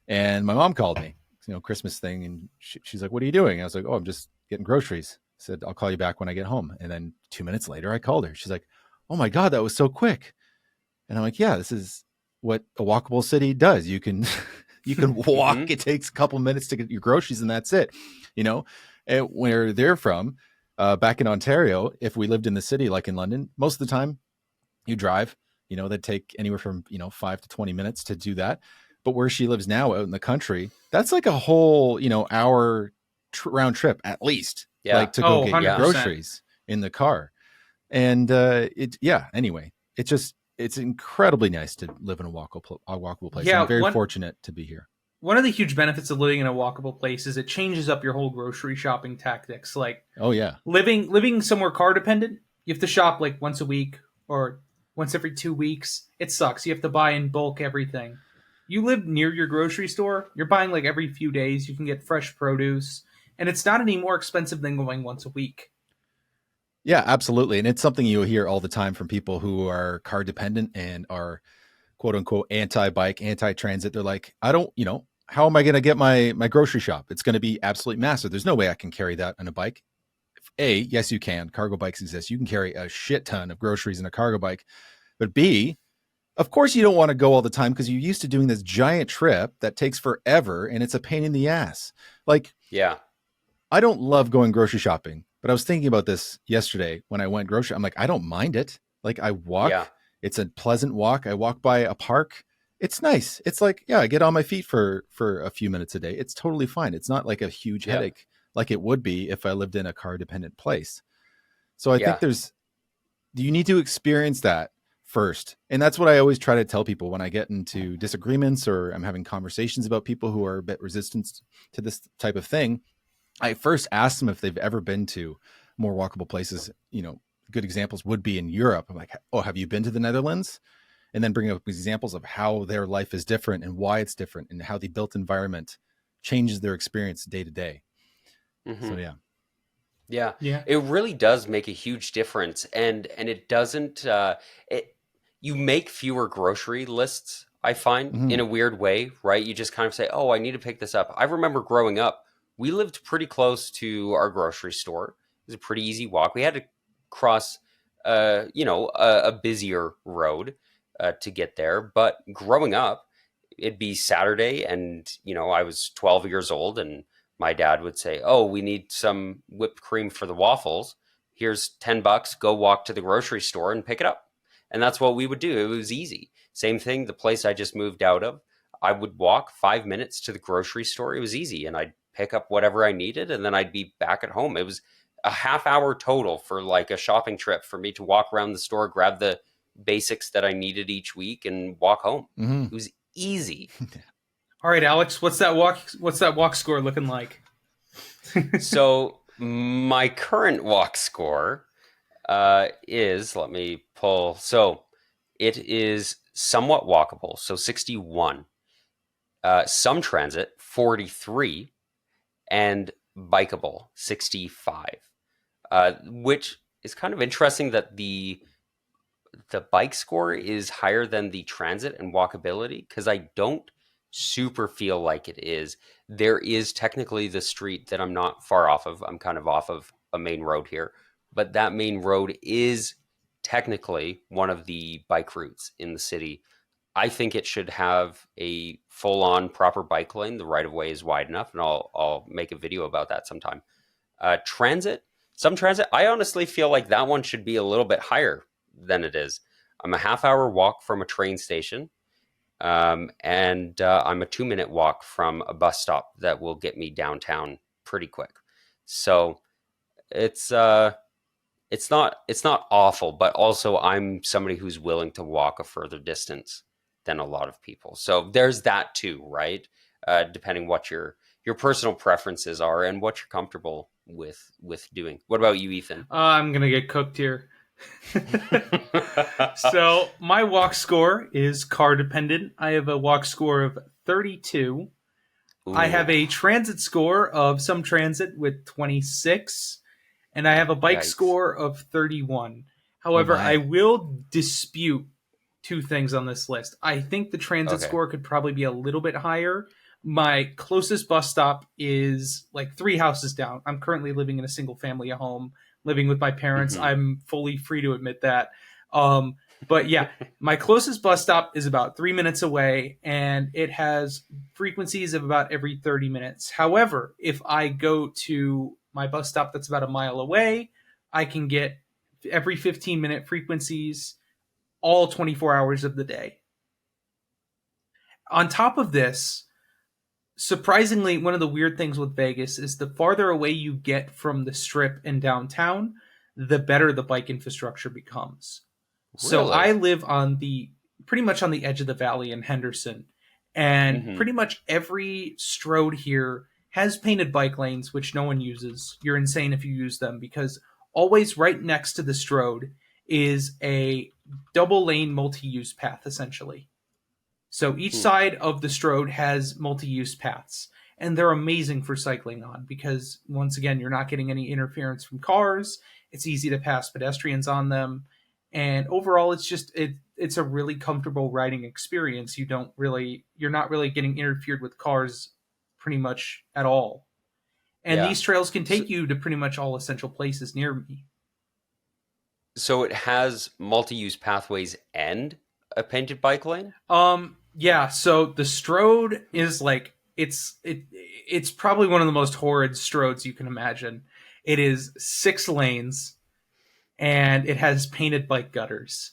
and my mom called me, Christmas thing. And she's like, "What are you doing?" I was like, "Oh, I'm just getting groceries." I said, "I'll call you back when I get home." And then 2 minutes later, I called her. She's like, "Oh my God, that was so quick." And I'm like, "Yeah, this is what a walkable city does. You can walk. It takes a couple minutes to get your groceries, and that's it." And where they're from, back in Ontario, if we lived in the city, like in London, most of the time you drive, that'd take anywhere from, 5 to 20 minutes to do that. But where she lives now out in the country, that's like a whole, hour round trip at least, like to go get your groceries in the car. And anyway, it's incredibly nice to live in a walkable place. I'm very fortunate to be here. One of the huge benefits of living in a walkable place is it changes up your whole grocery shopping tactics. Like, living somewhere car dependent, you have to shop like once a week or once every 2 weeks. It sucks. You have to buy in bulk everything. You live near your grocery store, you're buying like every few days. You can get fresh produce, and it's not any more expensive than going once a week. Yeah, absolutely. And it's something you hear all the time from people who are car dependent and are quote unquote anti-bike, anti-transit. They're like, I don't, how am I going to get my grocery shop? It's going to be absolutely massive. There's no way I can carry that on a bike. Yes, you can. Cargo bikes exist. You can carry a shit ton of groceries in a cargo bike. But B, of course you don't want to go all the time because you're used to doing this giant trip that takes forever and it's a pain in the ass. Like, I don't love going grocery shopping, but I was thinking about this yesterday when I went grocery. I'm like, I don't mind it. Like, I walk. Yeah. It's a pleasant walk. I walk by a park. It's nice. It's like, I get on my feet for a few minutes a day. It's totally fine. It's not like a huge headache like it would be if I lived in a car dependent place. So I think you need to experience that first. And that's what I always try to tell people when I get into disagreements or I'm having conversations about people who are a bit resistant to this type of thing. I first ask them if they've ever been to more walkable places. Good examples would be in Europe. I'm like, "Oh, have you been to the Netherlands?" And then bring up examples of how their life is different and why it's different and how the built environment changes their experience day to day. So Yeah, it really does make a huge difference. And it doesn't, you make fewer grocery lists, I find, in a weird way, right? You just kind of say, "Oh, I need to pick this up." I remember growing up, we lived pretty close to our grocery store. It was a pretty easy walk. We had to cross, a busier road to get there. But growing up, it'd be Saturday and, I was 12 years old and my dad would say, "Oh, we need some whipped cream for the waffles. Here's $10. Go walk to the grocery store and pick it up." And that's what we would do. It was easy. Same thing. The place I just moved out of, I would walk 5 minutes to the grocery store. It was easy. And I'd pick up whatever I needed and then I'd be back at home. It was a half hour total for like a shopping trip for me to walk around the store, grab the basics that I needed each week and walk home. It was easy. All right, Alex, what's that walk score looking like? So my current walk score is, let me pull. So it is somewhat walkable. So 61, some transit 43, and bikeable 65, which is kind of interesting that the bike score is higher than the transit and walkability, because I don't super feel like it is. There is technically the street that I'm not far off of. I'm kind of off of a main road here, but that main road is technically one of the bike routes in the city. I think it should have a full-on proper bike lane. The right of way is wide enough, and I'll make a video about that sometime. Some transit, I honestly feel like that one should be a little bit higher than it is. I'm a half-hour walk from a train station, and I'm a 2-minute walk from a bus stop that will get me downtown pretty quick. So it's not awful, but also I'm somebody who's willing to walk a further distance than a lot of people. So there's that too, right? Depending what your personal preferences are and what you're comfortable with doing. What about you, Ethan? I'm gonna get cooked here. So my walk score is car dependent. I have a walk score of 32. Ooh. I have a transit score of some transit with 26. And I have a bike score of 31. However, I will dispute two things on this list. I think the transit score could probably be a little bit higher. My closest bus stop is like 3 houses down. I'm currently living in a single family home, living with my parents. Mm-hmm. I'm fully free to admit that. But yeah, my closest bus stop is about 3 minutes away, and it has frequencies of about every 30 minutes. However, if I go to my bus stop that's about a mile away, I can get every 15-minute frequencies all 24 hours of the day. On top of this, surprisingly, one of the weird things with Vegas is the farther away you get from the Strip and downtown, the better the bike infrastructure becomes. Really? So I live pretty much on the edge of the valley in Henderson, and pretty much every Strode here has painted bike lanes, which no one uses. You're insane if you use them, because always right next to the Strode is a double lane multi-use path, essentially. So each side of the Strode has multi-use paths, and they're amazing for cycling on because, once again, you're not getting any interference from cars. It's easy to pass pedestrians on them, and overall, it's a really comfortable riding experience. You're not really getting interfered with cars pretty much at all. And these trails can take you to pretty much all essential places near me. So it has multi-use pathways and a painted bike lane? Yeah, so the Strode is like it's probably one of the most horrid Strodes you can imagine. It is 6 lanes and it has painted bike gutters.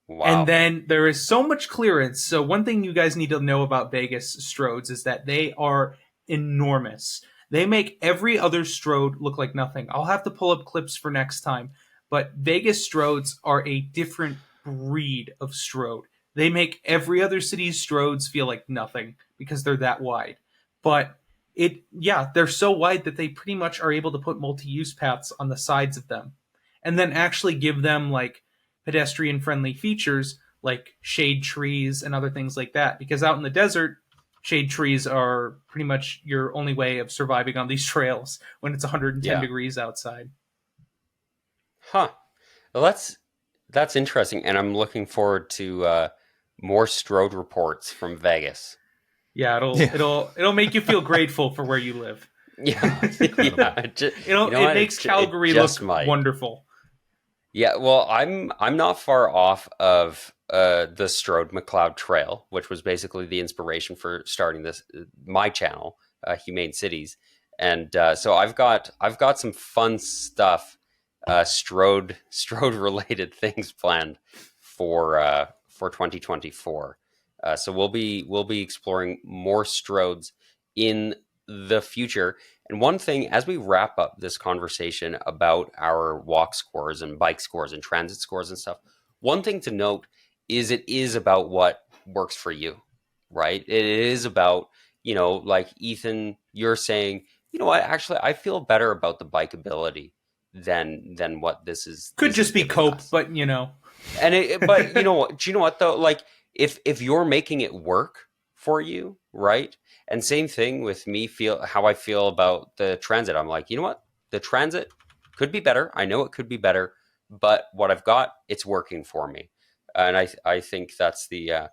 Wow. And then there is so much clearance. So one thing you guys need to know about Vegas Strodes is that they are enormous. They make every other Strode look like nothing. I'll have to pull up clips for next time. But Vegas Strodes are a different breed of Strode. They make every other city's Strodes feel like nothing because they're that wide. But they're so wide that they pretty much are able to put multi-use paths on the sides of them. And then actually give them like pedestrian-friendly features like shade trees and other things like that. Because out in the desert, shade trees are pretty much your only way of surviving on these trails when it's 110 degrees outside. Huh. Well, that's interesting, and I'm looking forward to more Strode reports from Vegas. Yeah, it'll make you feel grateful for where you live. Yeah, it makes Calgary look wonderful. Yeah, well, I'm not far off of the Strode McLeod Trail, which was basically the inspiration for starting my channel, Humane Cities, and so I've got some fun stuff, Strode related things planned for 2024. So we'll be exploring more Strodes in the future. And one thing, as we wrap up this conversation about our walk scores and bike scores and transit scores and stuff, one thing to note is it is about what works for you, right? It is about, like Ethan, you're saying, you know what, actually, I feel better about the bikeability than what this is. Could this just is be cope, us. but but you know what? Do you know what though? Like if you're making it work for you, right? And same thing with me. How I feel about the transit. I'm like, you know what? The transit could be better. I know it could be better, but what I've got, it's working for me, and I think that's the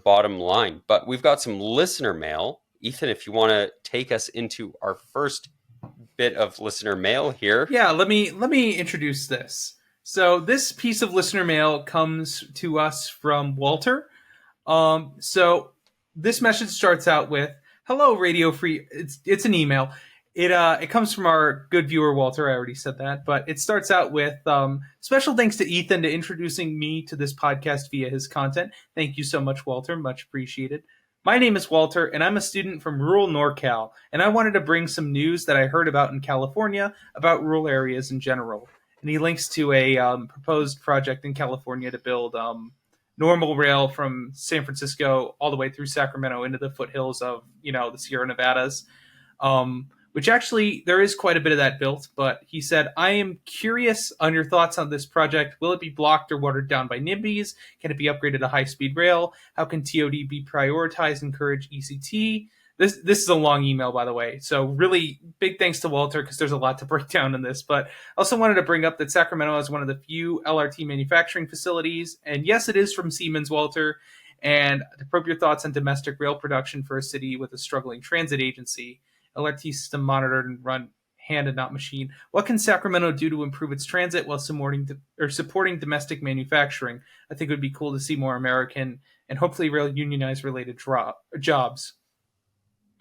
bottom line. But we've got some listener mail. Ethan, if you want to take us into our first bit of listener mail here. Yeah, let me introduce this. So this piece of listener mail comes to us from Walter. So this message starts out with, "Hello, Radio Free." It's an email. It comes from our good viewer Walter. I already said that, but it starts out with special thanks to Ethan to introducing me to this podcast via his content. Thank you so much, Walter. Much appreciated. My name is Walter, and I'm a student from rural NorCal, and I wanted to bring some news that I heard about in California about rural areas in general. And he links to a proposed project in California to build normal rail from San Francisco all the way through Sacramento into the foothills of, the Sierra Nevadas. Which actually, there is quite a bit of that built, but he said, "I am curious on your thoughts on this project. Will it be blocked or watered down by NIMBYs? Can it be upgraded to high-speed rail? How can TOD be prioritized and encourage ECT?" This is a long email, by the way, so really big thanks to Walter, because there's a lot to break down in this. But I also wanted to bring up that Sacramento is one of the few LRT manufacturing facilities, and yes, it is from Siemens, Walter, and to probe your thoughts on domestic rail production for a city with a struggling transit agency. LRT system monitored and run hand and not machine. What can Sacramento do to improve its transit while supporting domestic manufacturing? I think it would be cool to see more American and hopefully rail unionized related jobs.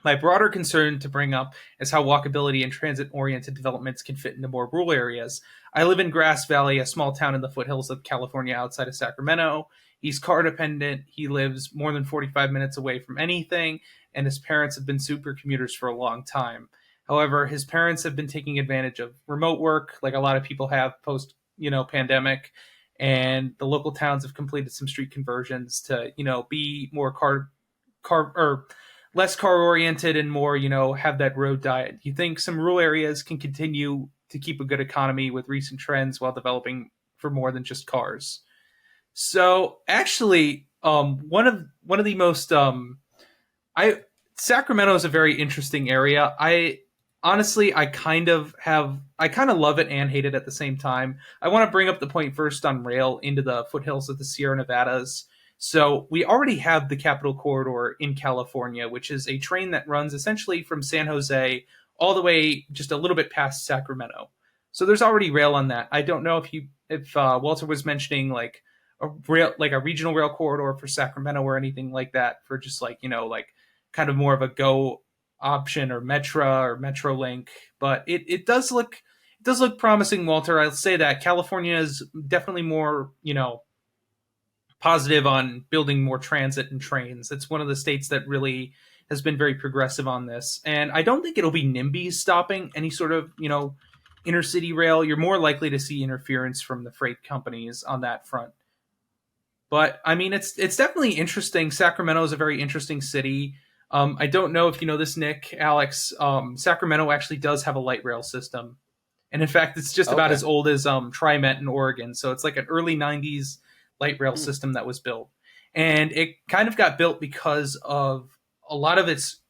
My broader concern to bring up is how walkability and transit-oriented developments can fit into more rural areas. I live in Grass Valley, a small town in the foothills of California outside of Sacramento. He's car dependent. He lives more than 45 minutes away from anything, and his parents have been super commuters for a long time. However, his parents have been taking advantage of remote work, like a lot of people have post, pandemic, and the local towns have completed some street conversions to, be more less car oriented and more, have that road diet. You think some rural areas can continue to keep a good economy with recent trends while developing for more than just cars? So actually, one of the most Sacramento is a very interesting area. I kind of love it and hate it at the same time. I want to bring up the point first on rail into the foothills of the Sierra Nevadas. So we already have the Capital Corridor in California, which is a train that runs essentially from San Jose all the way just a little bit past Sacramento. So there's already rail on that. I don't know if Walter was mentioning like a regional rail corridor for Sacramento or anything like that, for just kind of more of a go option, or Metra or Metrolink. But it does look promising, Walter. I'll say that California is definitely more, positive on building more transit and trains. It's one of the states that really has been very progressive on this. And I don't think it'll be NIMBYs stopping any sort of, intercity rail. You're more likely to see interference from the freight companies on that front. But I mean, it's definitely interesting. Sacramento is a very interesting city. I don't know if you know this, Nick, Alex. Sacramento actually does have a light rail system, and in fact, it's just about as old as TriMet in Oregon. So it's like an early '90s light rail system that was built, and it kind of got built because of a lot of its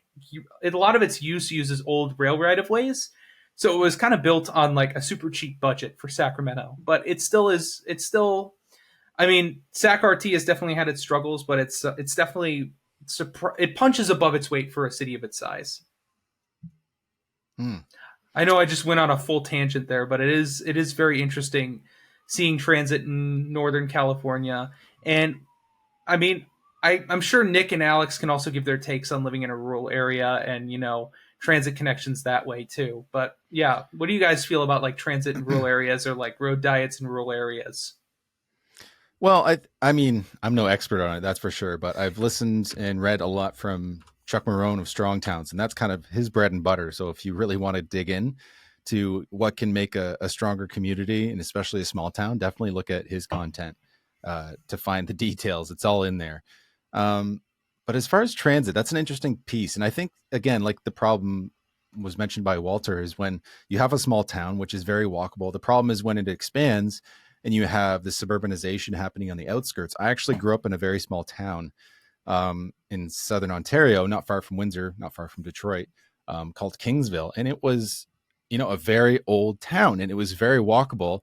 use uses old rail right of ways. So it was kind of built on like a super cheap budget for Sacramento, but it still is. It's still. I mean, SacRT has definitely had its struggles, but it's definitely it punches above its weight for a city of its size. I know I just went on a full tangent there, but it is very interesting seeing transit in Northern California. And I mean, I'm sure Nick and Alex can also give their takes on living in a rural area and, transit connections that way too. But yeah, what do you guys feel about like transit in rural areas, or like road diets in rural areas? Well, I mean, I'm no expert on it, that's for sure, but I've listened and read a lot from Chuck Marone of Strong Towns, and that's kind of his bread and butter. So if you really want to dig in to what can make a stronger community, and especially a small town, definitely look at his content. to find the details. It's all in there. But as far as transit, that's an interesting piece. And I think, again, like the problem was mentioned by Walter, is when you have a small town, which is very walkable. The problem is when it expands and you have the suburbanization happening on the outskirts. I actually grew up in a very small town in southern Ontario, not far from Windsor, not far from Detroit, called Kingsville. And it was, a very old town, and it was very walkable.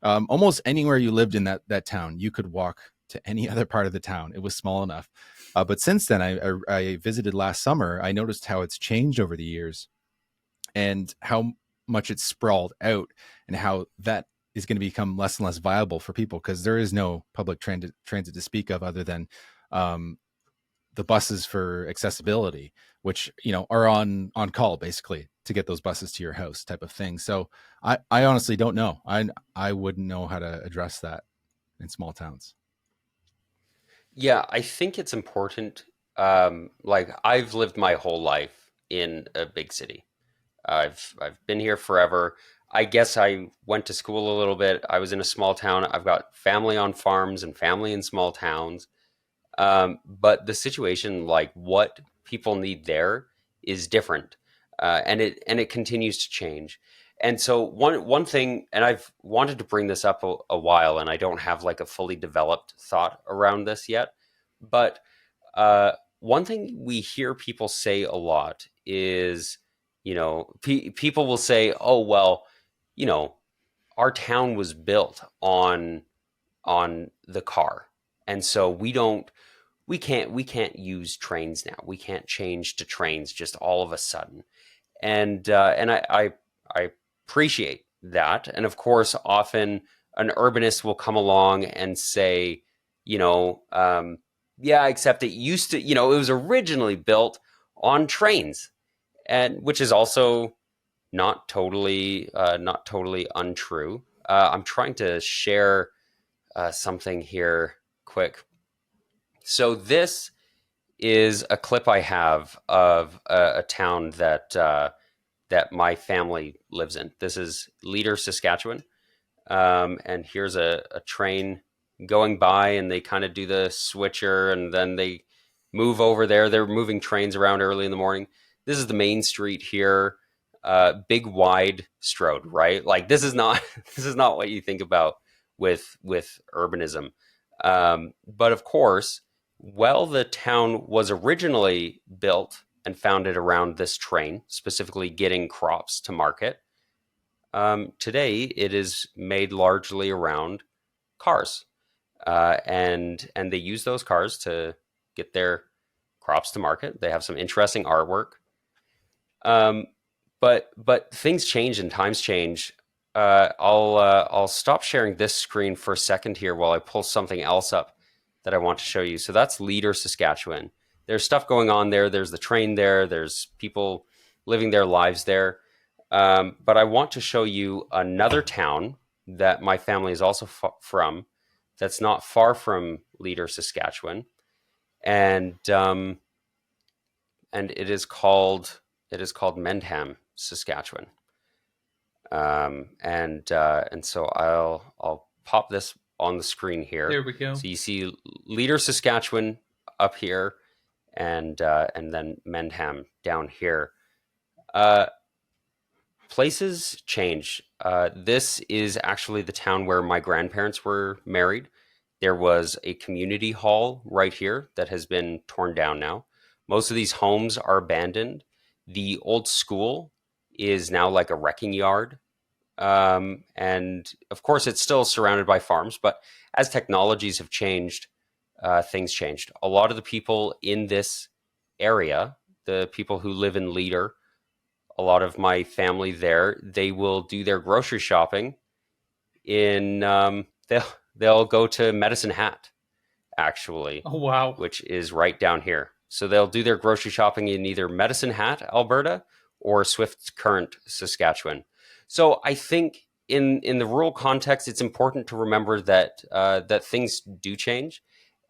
Almost anywhere you lived in that town, you could walk to any other part of the town. It was small enough. But since then, I visited last summer. I noticed how it's changed over the years and how much it's sprawled out, and how that is going to become less and less viable for people, because there is no public transit to speak of other than the buses for accessibility, which, are on call basically to get those buses to your house type of thing. So I honestly don't know. I wouldn't know how to address that in small towns. Yeah, I think it's important. Like, I've lived my whole life in a big city. I've been here forever. I guess I went to school a little bit. I was in a small town. I've got family on farms and family in small towns. But the situation, like what people need there, is different, and it continues to change. And so one thing, and I've wanted to bring this up a while, and I don't have like a fully developed thought around this yet. But one thing we hear people say a lot is, people will say, "Oh, well, our town was built on the car, and so we can't use trains now. We can't change to trains just all of a sudden." And I appreciate that. And of course, often an urbanist will come along and say, yeah, except it used to, it was originally built on trains, and which is also not totally untrue. I'm trying to share something here quick. So this is a clip I have of a town that my family lives in. This is Leader, Saskatchewan, and here's a train going by, and they kind of do the switcher, and then they move over there. They're moving trains around early in the morning. This is the main street here, big wide strode, right? Like, this is not this is not what you think about with urbanism. But of course, the town was originally built and founded around this train, specifically getting crops to market. Today, it is made largely around cars, and they use those cars to get their crops to market. They have some interesting artwork, but things change and times change. I'll stop sharing this screen for a second here while I pull something else up that I want to show you. So that's Leader, Saskatchewan. There's stuff going on there. There's the train there. There's people living their lives there. But I want to show you another town that my family is also from, that's not far from Leader, Saskatchewan, and it is called Midtown, Saskatchewan. And so I'll pop this on the screen here. There we go. So you see Leader, Saskatchewan up here, and then Midtown down here. Places change. This is actually the town where my grandparents were married. There was a community hall right here that has been torn down now. Most of these homes are abandoned. The old school is now like a wrecking yard. And of course, it's still surrounded by farms, but as technologies have changed, things changed. A lot of the people in this area, the people who live in Leader, a lot of my family there, they will do their grocery shopping in, they'll go to Medicine Hat, actually. Oh, wow. Which is right down here. So they'll do their grocery shopping in either Medicine Hat, Alberta, or Swift Current, Saskatchewan. So I think in the rural context, it's important to remember that that things do change,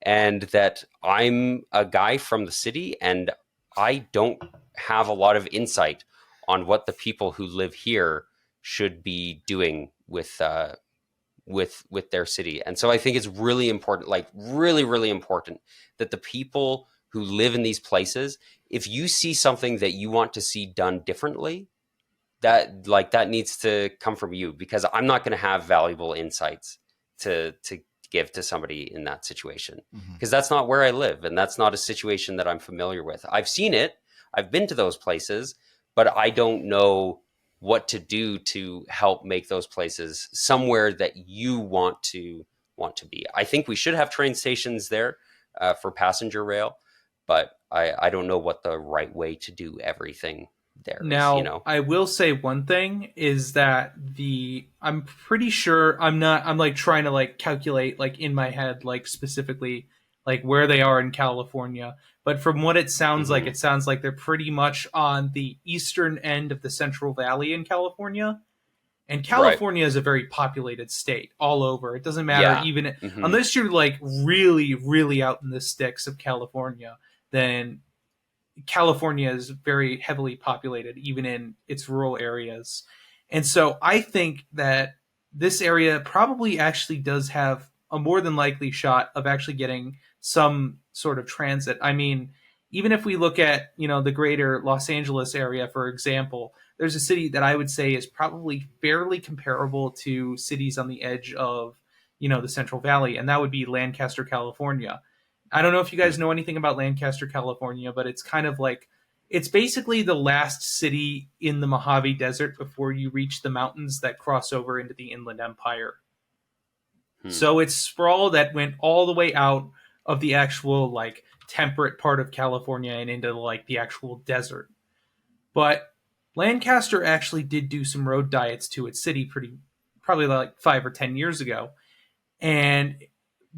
and that I'm a guy from the city, and I don't have a lot of insight on what the people who live here should be doing with with their city. And so I think it's really important, like really important, that the people who live in these places, if you see something that you want to see done differently, that needs to come from you, because I'm not going to have valuable insights to give to somebody in that situation, because that's not where I live, and that's not a situation that I'm familiar with. I've seen it, I've been to those places, but I don't know what to do to help make those places somewhere that you want to be. I think we should have train stations there for passenger rail, but I don't know what the right way to do everything there now, is, you know. I will say one thing is that I'm pretty sure I'm like trying to like calculate like in my head like specifically like where they are in California, but from what it sounds like, it sounds like they're pretty much on the eastern end of the Central Valley in California. And California is a very populated state all over. It doesn't matter even unless you're like really out in the sticks of California, then California is very heavily populated, even in its rural areas. And so I think that this area probably actually does have a more than likely shot of actually getting some sort of transit. I mean, even if we look at, you know, the greater Los Angeles area, for example, there's a city that I would say is probably fairly comparable to cities on the edge of, you know, the Central Valley, and that would be Lancaster, California. I don't know if you guys know anything about Lancaster, California, but it's kind of like it's basically the last city in the Mojave Desert before you reach the mountains that cross over into the Inland Empire. So it's sprawl that went all the way out of the actual like temperate part of California and into like the actual desert. But Lancaster actually did do some road diets to its city probably like 5 or 10 years ago. And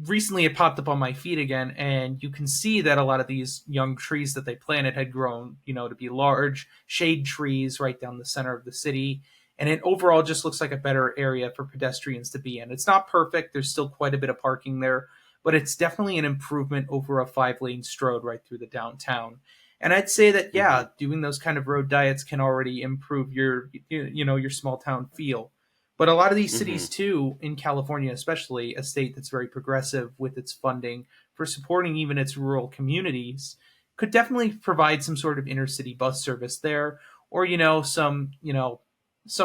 recently it popped up on my feed again, and you can see that a lot of these young trees that they planted had grown, you know, to be large shade trees right down the center of the city. And it overall just looks like a better area for pedestrians to be in. It's not perfect. There's still quite a bit of parking there, but it's definitely an improvement over a 5-lane strode right through the downtown. And I'd say that, yeah, doing those kind of road diets can already improve your, you know, your small town feel. But a lot of these cities, too, in California especially, a state that's very progressive with its funding for supporting even its rural communities, could definitely provide some sort of inner city bus service there, or, some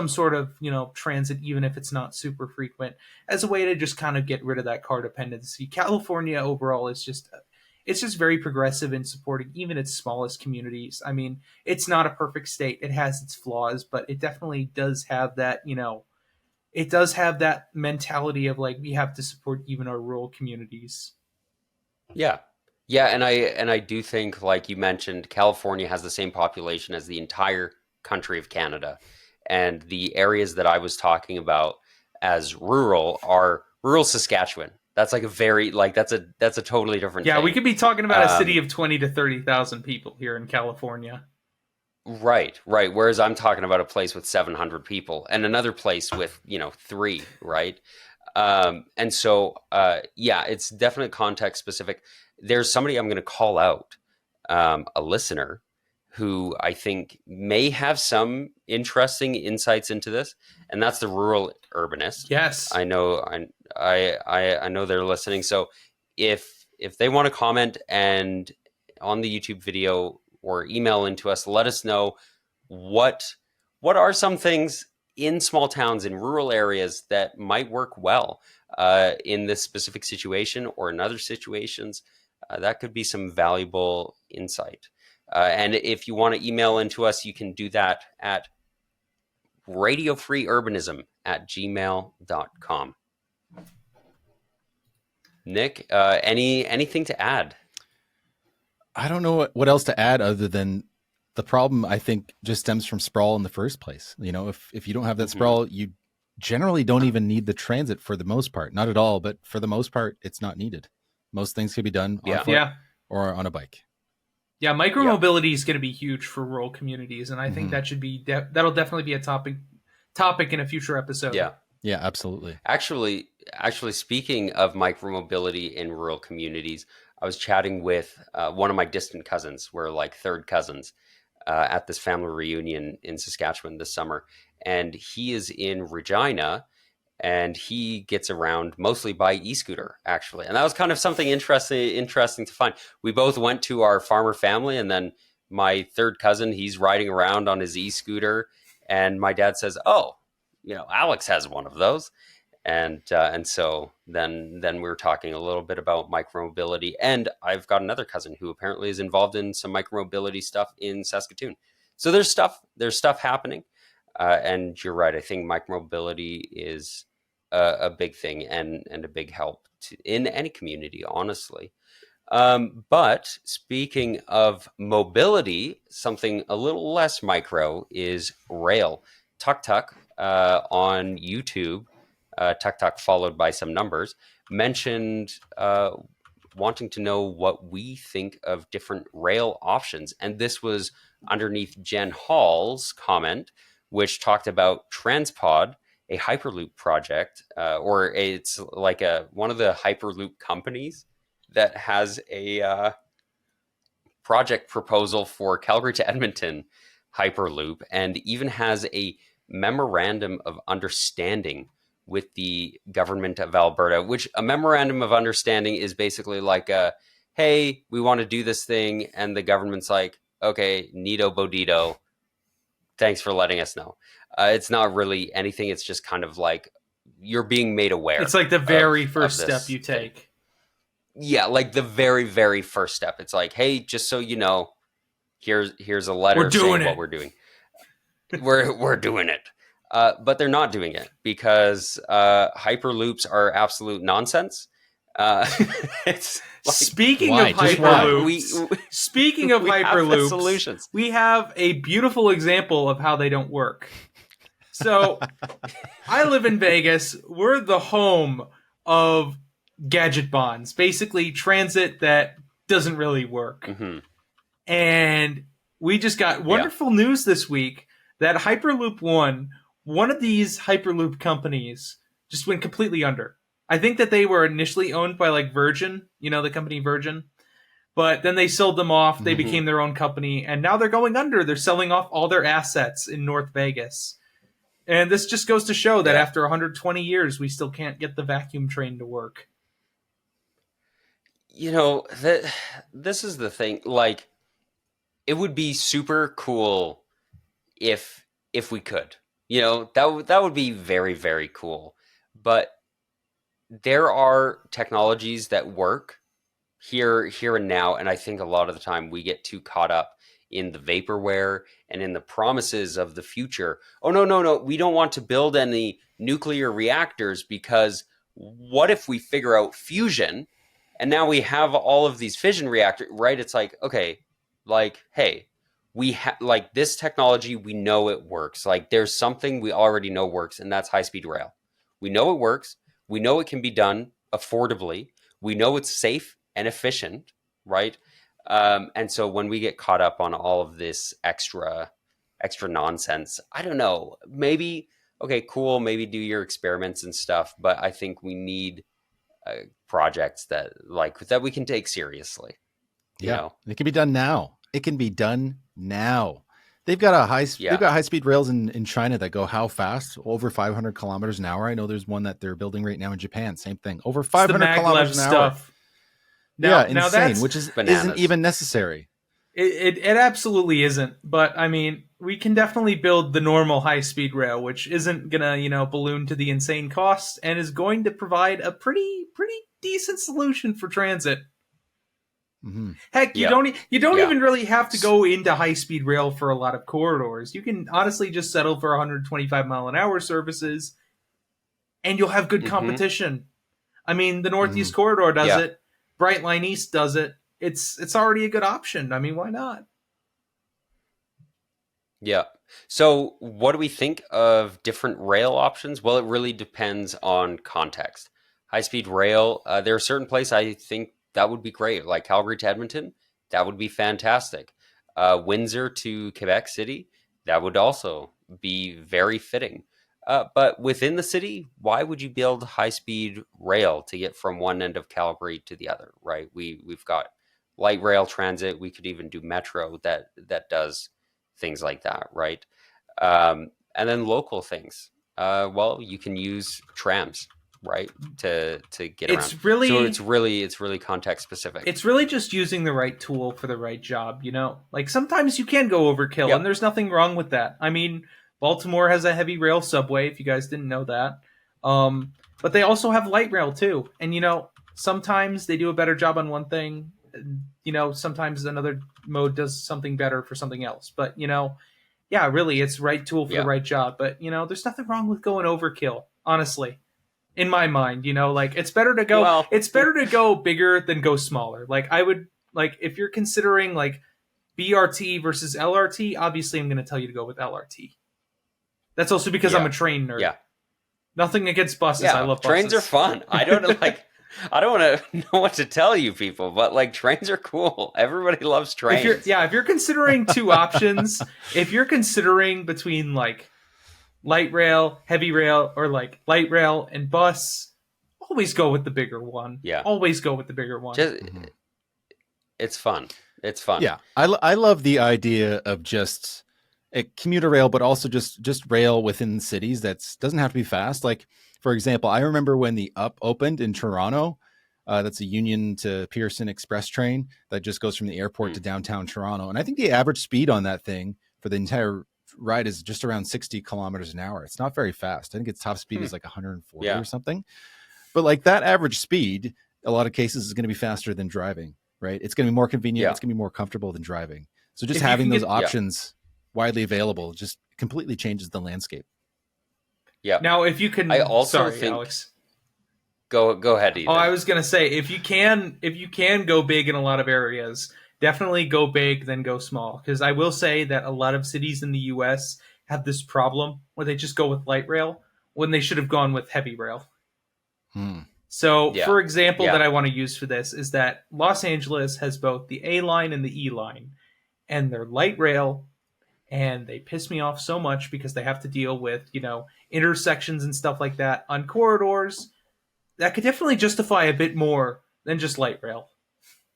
sort of, transit, even if it's not super frequent, as a way to just kind of get rid of that car dependency. California overall is it's just very progressive in supporting even its smallest communities. I mean, it's not a perfect state. It has its flaws, but it definitely does have that, it does have that mentality of like, we have to support even our rural communities. Yeah. Yeah, and I do think, like you mentioned, California has the same population as the entire country of Canada. And the areas that I was talking about as rural are rural Saskatchewan. That's like that's a totally different thing. We could be talking about a city of 20 to 30,000 people here in California. Right. Whereas I'm talking about a place with 700 people and another place with, 3, right? And so, it's definitely context specific. There's somebody I'm going to call out, a listener who I think may have some interesting insights into this, and that's the rural urbanist. Yes, I know. I know they're listening. So if they want to comment and on the YouTube video or email into us, let us know what are some things in small towns, in rural areas, that might work well in this specific situation or in other situations. That could be some valuable insight. And if you want to email into us, you can do that at radiofreeurbanism@gmail.com. Nick, anything to add? I don't know what else to add other than the problem, I think, just stems from sprawl in the first place. If you don't have that sprawl, you generally don't even need the transit for the most part. Not at all, but for the most part, it's not needed. Most things can be done on foot or on a bike. Yeah, micromobility is going to be huge for rural communities, and I think that should be that'll definitely be a topic in a future episode. Yeah, absolutely. Actually, speaking of micromobility in rural communities, I was chatting with one of my distant cousins. We're like third cousins at this family reunion in Saskatchewan this summer, and he is in Regina, and he gets around mostly by e-scooter, actually. And that was kind of something interesting to find. We both went to our farmer family, and then my third cousin, he's riding around on his e-scooter, and my dad says, "Oh, Alex has one of those." And so then we were talking a little bit about micromobility, and I've got another cousin who apparently is involved in some micromobility stuff in Saskatoon. So there's stuff happening, and you're right. I think micromobility is a big thing and a big help in any community, honestly. But speaking of mobility, something a little less micro is rail. Tuk Tuk on YouTube, Tuk Tuk followed by some numbers, mentioned wanting to know what we think of different rail options. And this was underneath Jen Hall's comment, which talked about Transpod, a Hyperloop project, or it's like one of the Hyperloop companies that has a project proposal for Calgary to Edmonton Hyperloop, and even has a memorandum of understanding with the government of Alberta, which a memorandum of understanding is basically like hey, we want to do this thing, and the government's like, okay, neato bodito, thanks for letting us know. It's not really anything. It's just kind of like you're being made aware. It's like the very first step you take. Thing. Yeah, like the very, very first step. It's like, hey, just so you know, here's a letter saying what we're doing. We're doing it. But they're not doing it because Hyperloops are absolute nonsense. It's like, speaking of Hyperloops, solutions. We have a beautiful example of how they don't work. So, I live in Vegas. We're the home of gadget bonds, basically transit that doesn't really work. Mm-hmm. And we just got wonderful news this week that Hyperloop one of these Hyperloop companies just went completely under. I think that they were initially owned by like Virgin, the company Virgin, but then they sold them off. They became their own company, and now they're going under. They're selling off all their assets in North Vegas. And this just goes to show that after 120 years, we still can't get the vacuum train to work. This is the thing. Like, it would be super cool if we could. That would be very, very cool. But there are technologies that work here and now, and I think a lot of the time we get too caught up in the vaporware and in the promises of the future. Oh, no, we don't want to build any nuclear reactors because what if we figure out fusion and now we have all of these fission reactors, right? It's like, okay, like, hey, we have like this technology, we know it works. Like, there's something we already know works, and that's high-speed rail. We know it works. We know it can be done affordably. We know it's safe and efficient, right? And so when we get caught up on all of this extra nonsense, I don't know, maybe, okay, cool, maybe do your experiments and stuff, but I think we need projects that we can take seriously. It can be done now. It can be done now. They've got they've got high-speed rails in China that go how fast? Over 500 kilometers an hour. I know there's one that they're building right now in Japan. Same thing. Over 500 kilometers an hour. Insane, which isn't even necessary. It absolutely isn't. But I mean, we can definitely build the normal high-speed rail, which isn't gonna, balloon to the insane cost, and is going to provide a pretty decent solution for transit. Mm-hmm. Heck, you don't even really have to go into high-speed rail for a lot of corridors. You can honestly just settle for 125 mile an hour services, and you'll have good competition. I mean, the Northeast Corridor does it. Brightline East does it. It's already a good option. I mean, why not? Yeah. So what do we think of different rail options? Well, it really depends on context. High-speed rail, there are certain places I think that would be great. Like Calgary to Edmonton, that would be fantastic. Windsor to Quebec City, that would also be very fitting. But within the city, why would you build high-speed rail to get from one end of Calgary to the other, right? We've got light rail transit. We could even do metro that does things like that, right? And then local things. well, you can use trams, right, to get around. So it's really context specific. It's really just using the right tool for the right job, you know? Like, sometimes you can go overkill, and there's nothing wrong with that. I mean, Baltimore has a heavy rail subway, if you guys didn't know that. But they also have light rail, too. And, you know, sometimes they do a better job on one thing. You know, sometimes another mode does something better for something else. But, you know, yeah, really, it's right tool for the right job. But, you know, there's nothing wrong with going overkill, honestly. In my mind, you know, like, it's better to go bigger than go smaller. Like, I would, like, if you're considering, like, BRT versus LRT, obviously I'm going to tell you to go with LRT. That's also because I'm a train nerd. Yeah. Nothing against buses. I love buses. Trains are fun. I don't want to know what to tell you people, but, like, trains are cool. Everybody loves trains. If you're considering two options, if you're considering between, like, light rail, heavy rail, or, like, light rail and bus, always go with the bigger one. Yeah. Always go with the bigger one. It's fun. It's fun. Yeah. I love the idea of just a commuter rail, but also just rail within cities that doesn't have to be fast. Like, for example, I remember when the Up opened in Toronto. That's a Union to Pearson Express train that just goes from the airport to downtown Toronto. And I think the average speed on that thing for the entire ride is just around 60 kilometers an hour. It's not very fast. I think its top speed is like 140 or something. But, like, that average speed, a lot of cases is going to be faster than driving, right? It's going to be more convenient. It's going to be more comfortable than driving. So just having those options widely available just completely changes the landscape. Yeah. Now, if you can, I also think, Alex. Go ahead, Ethan. Oh, I was going to say, if you can go big in a lot of areas, definitely go big, then go small. Because I will say that a lot of cities in the U.S. have this problem where they just go with light rail when they should have gone with heavy rail. So, for example, that I want to use for this is that Los Angeles has both the A line and the E line, and they're light rail, and they piss me off so much because they have to deal with, you know, intersections and stuff like that on corridors. That could definitely justify a bit more than just light rail.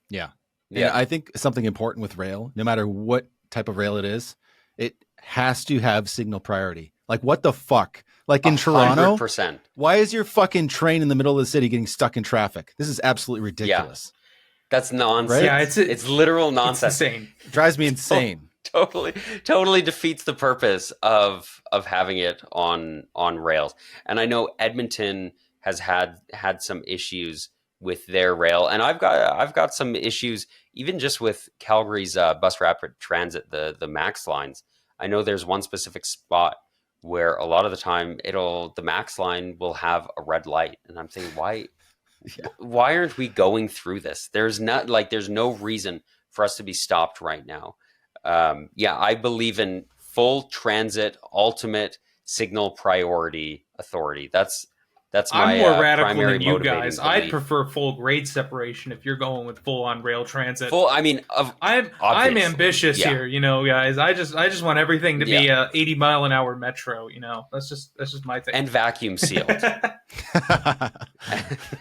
Yeah. Yeah. I think something important with rail, no matter what type of rail it is, it has to have signal priority. Like, what the fuck? Like, in 100%. Toronto, why is your fucking train in the middle of the city getting stuck in traffic? This is absolutely ridiculous. Yeah. That's nonsense. Right? Yeah, it's literal nonsense. It's insane. It drives me insane. Totally defeats the purpose of having it on rails. And I know Edmonton has had some issues with their rail, and I've got some issues even just with Calgary's bus rapid transit, the Max lines. I know there's one specific spot where a lot of the time the Max line will have a red light, and I'm thinking, why aren't we going through this? There's no reason for us to be stopped right now. I believe in full transit, ultimate signal priority authority. That's my I'm more radical primary than you guys. belief. I'd prefer full grade separation if you're going with full on rail transit. I'm ambitious here, you know, guys. I just want everything to be a 80-mile-an-hour metro. You know, that's just my thing. And vacuum sealed.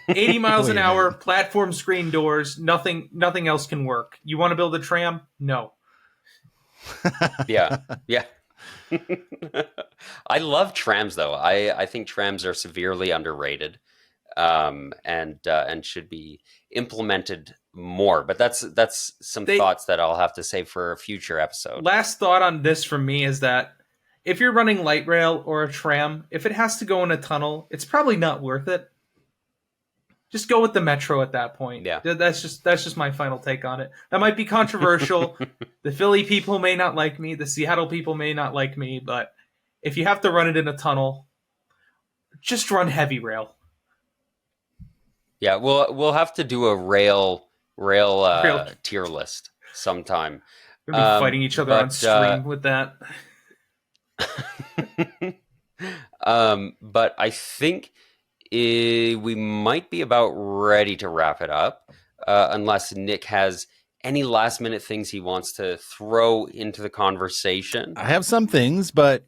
80 miles an hour, platform screen doors. Nothing else can work. You want to build a tram? No. Yeah. I love trams, though. I think trams are severely underrated, and should be implemented more. But that's some thoughts that I'll have to save for a future episode. Last thought on this from me is that if you're running light rail or a tram, if it has to go in a tunnel, it's probably not worth it. Just go with the metro at that point. Yeah. That's just my final take on it. That might be controversial. The Philly people may not like me. The Seattle people may not like me. But if you have to run it in a tunnel, just run heavy rail. Yeah, we'll have to do a rail tier list sometime. We'll be fighting each other on stream with that. But I think we might be about ready to wrap it up, unless Nick has any last minute things he wants to throw into the conversation. I have some things, but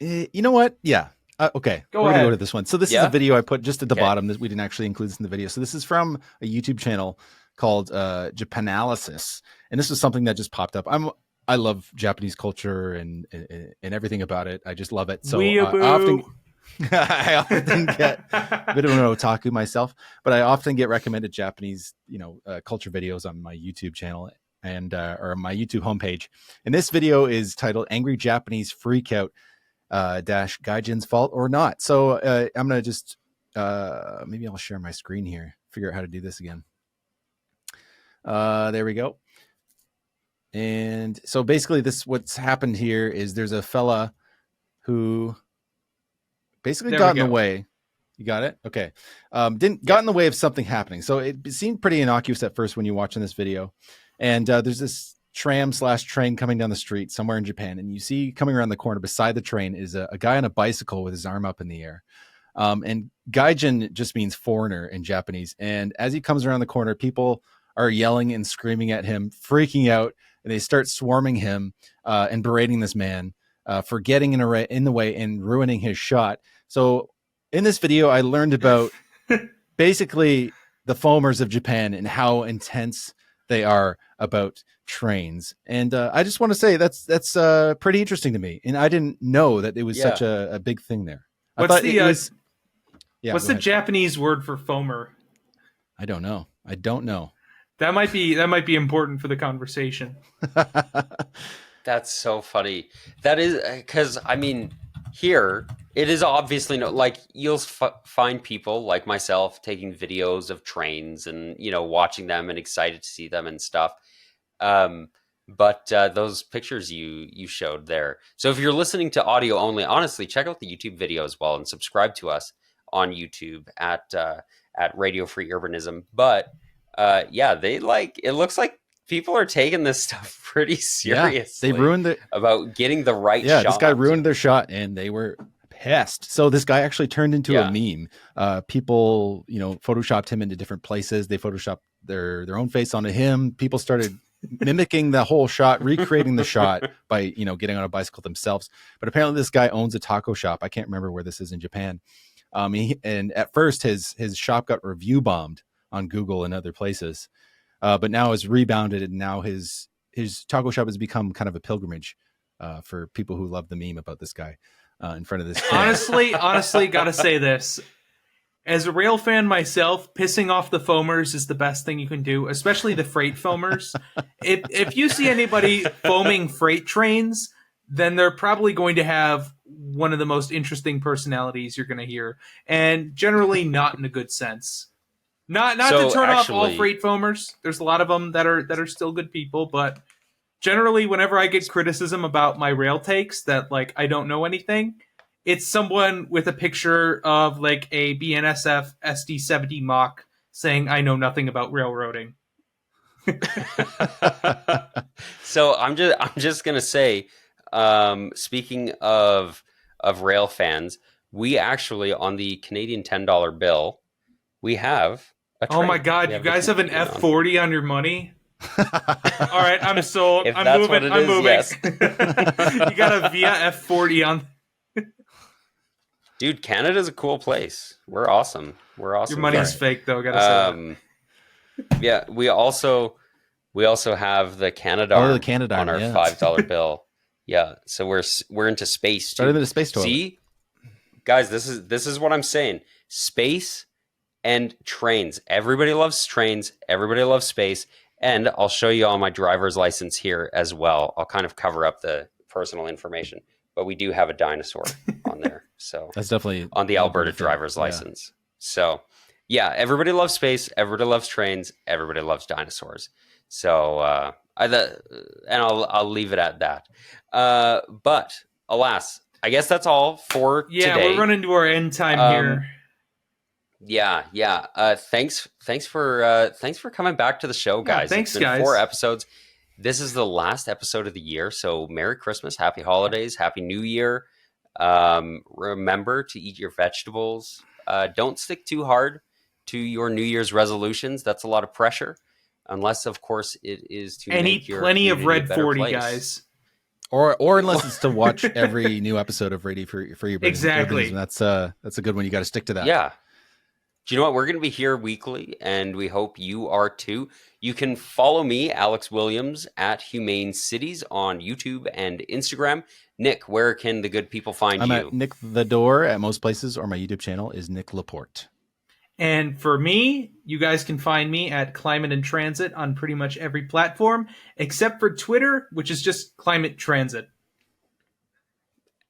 you know what? Yeah. Okay. We're going to go to this one. So this is a video I put just at the bottom that we didn't actually include this in the video. So this is from a YouTube channel called Japanalysis. And this is something that just popped up. I love Japanese culture and everything about it. I just love it. So I often get a bit of an otaku myself, but I often get recommended Japanese, culture videos on my YouTube channel and or my YouTube homepage. And this video is titled "Angry Japanese Freakout dash Gaijin's Fault or Not." So I'm gonna just maybe I'll share my screen here. Figure out how to do this again. There we go. And so basically, what's happened here is there's a fella who basically got in the way. You got it? Okay. Got in the way of something happening. So it seemed pretty innocuous at first when you're watching this video. And there's this tram/train coming down the street somewhere in Japan. And you see coming around the corner beside the train is a guy on a bicycle with his arm up in the air. And Gaijin just means foreigner in Japanese. And as he comes around the corner, people are yelling and screaming at him, freaking out. And they start swarming him and berating this man for getting in the way and ruining his shot. So in this video, I learned about basically the foamers of Japan and how intense they are about trains. And I just want to say that's pretty interesting to me. And I didn't know that it was such a big thing there. What's the Japanese word for foamer? I don't know. That might be important for the conversation. That's so funny. That is because here it is obviously you'll find people like myself taking videos of trains and watching them and excited to see them and stuff. But those pictures you showed there. So if you're listening to audio only, honestly, check out the YouTube video as well and subscribe to us on YouTube at Radio Free Urbanism. But it looks like people are taking this stuff pretty seriously. Yeah, they ruined about getting the right shot. Yeah, this guy ruined their shot and they were pissed. So this guy actually turned into a meme. People, photoshopped him into different places. They photoshopped their own face onto him. People started mimicking the whole shot, recreating the shot by, getting on a bicycle themselves. But apparently this guy owns a taco shop. I can't remember where this is in Japan. And at first his shop got review bombed on Google and other places. But now it's rebounded, and now his taco shop has become kind of a pilgrimage for people who love the meme about this guy in front of this kid. Honestly, gotta say this. As a rail fan myself, pissing off the foamers is the best thing you can do, especially the freight foamers. If you see anybody foaming freight trains, then they're probably going to have one of the most interesting personalities you're going to hear, and generally not in a good sense. Not to turn off all freight foamers. There's a lot of them that are still good people, but generally, whenever I get criticism about my rail takes that I don't know anything, it's someone with a picture of a BNSF SD70 Mach saying I know nothing about railroading. So I'm just gonna say, speaking of rail fans, we actually on the Canadian $10 bill, we have. Oh my God! You guys have an F40 on your money. All right, I'm sold. I'm moving. Yes. You got a Via F40 on. Dude, Canada's a cool place. We're awesome. Your money's fake, though. Gotta say. Yeah, we also have the Canadarm on our $5 bill. Yeah, so we're into space too. Right into the space toilet. See, guys, this is what I'm saying. Space and trains. Everybody loves trains. Everybody loves space. And I'll show you on my driver's license here as well. I'll kind of cover up the personal information, but we do have a dinosaur on there. So that's definitely on the Alberta driver's license. So yeah, everybody loves space. Everybody loves trains. Everybody loves dinosaurs. So I'll leave it at that. But alas, I guess that's all for today. Yeah, we're running to our end time here. Yeah. Thanks for coming back to the show, guys. Thanks, it's been guys. 4 episodes. This is the last episode of the year, so Merry Christmas, Happy Holidays, Happy New Year. Remember to eat your vegetables. Don't stick too hard to your New Year's resolutions. That's a lot of pressure, unless, of course, it is to make your plenty of Red 40, place. guys. Or unless it's to watch every new episode of Radio for Urbanism. Exactly. That's a good one. You got to stick to that. Yeah. Do you know what? We're going to be here weekly, and we hope you are too. You can follow me, Alex Williams, at Humane Cities on YouTube and Instagram. Nick, where can the good people find I'm you? at Nick the Door at most places, or my YouTube channel is Nick Laporte. And for me, you guys can find me at Climate and Transit on pretty much every platform, except for Twitter, which is just Climate Transit.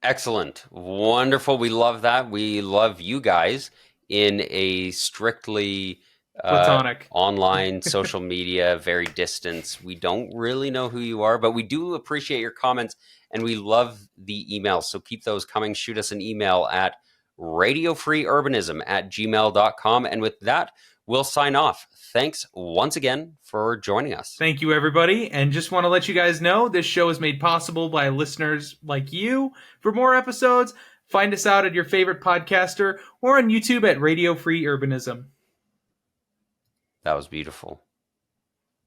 Excellent. Wonderful. We love that. We love you guys in a strictly platonic online social media, very distance. We don't really know who you are, but we do appreciate your comments and we love the emails. So keep those coming. Shoot us an email at radiofreeurbanism@gmail.com. And with that, we'll sign off. Thanks once again for joining us. Thank you, everybody. And just want to let you guys know this show is made possible by listeners like you. For more episodes, find us out at your favorite podcaster or on YouTube at Radio Free Urbanism. That was beautiful.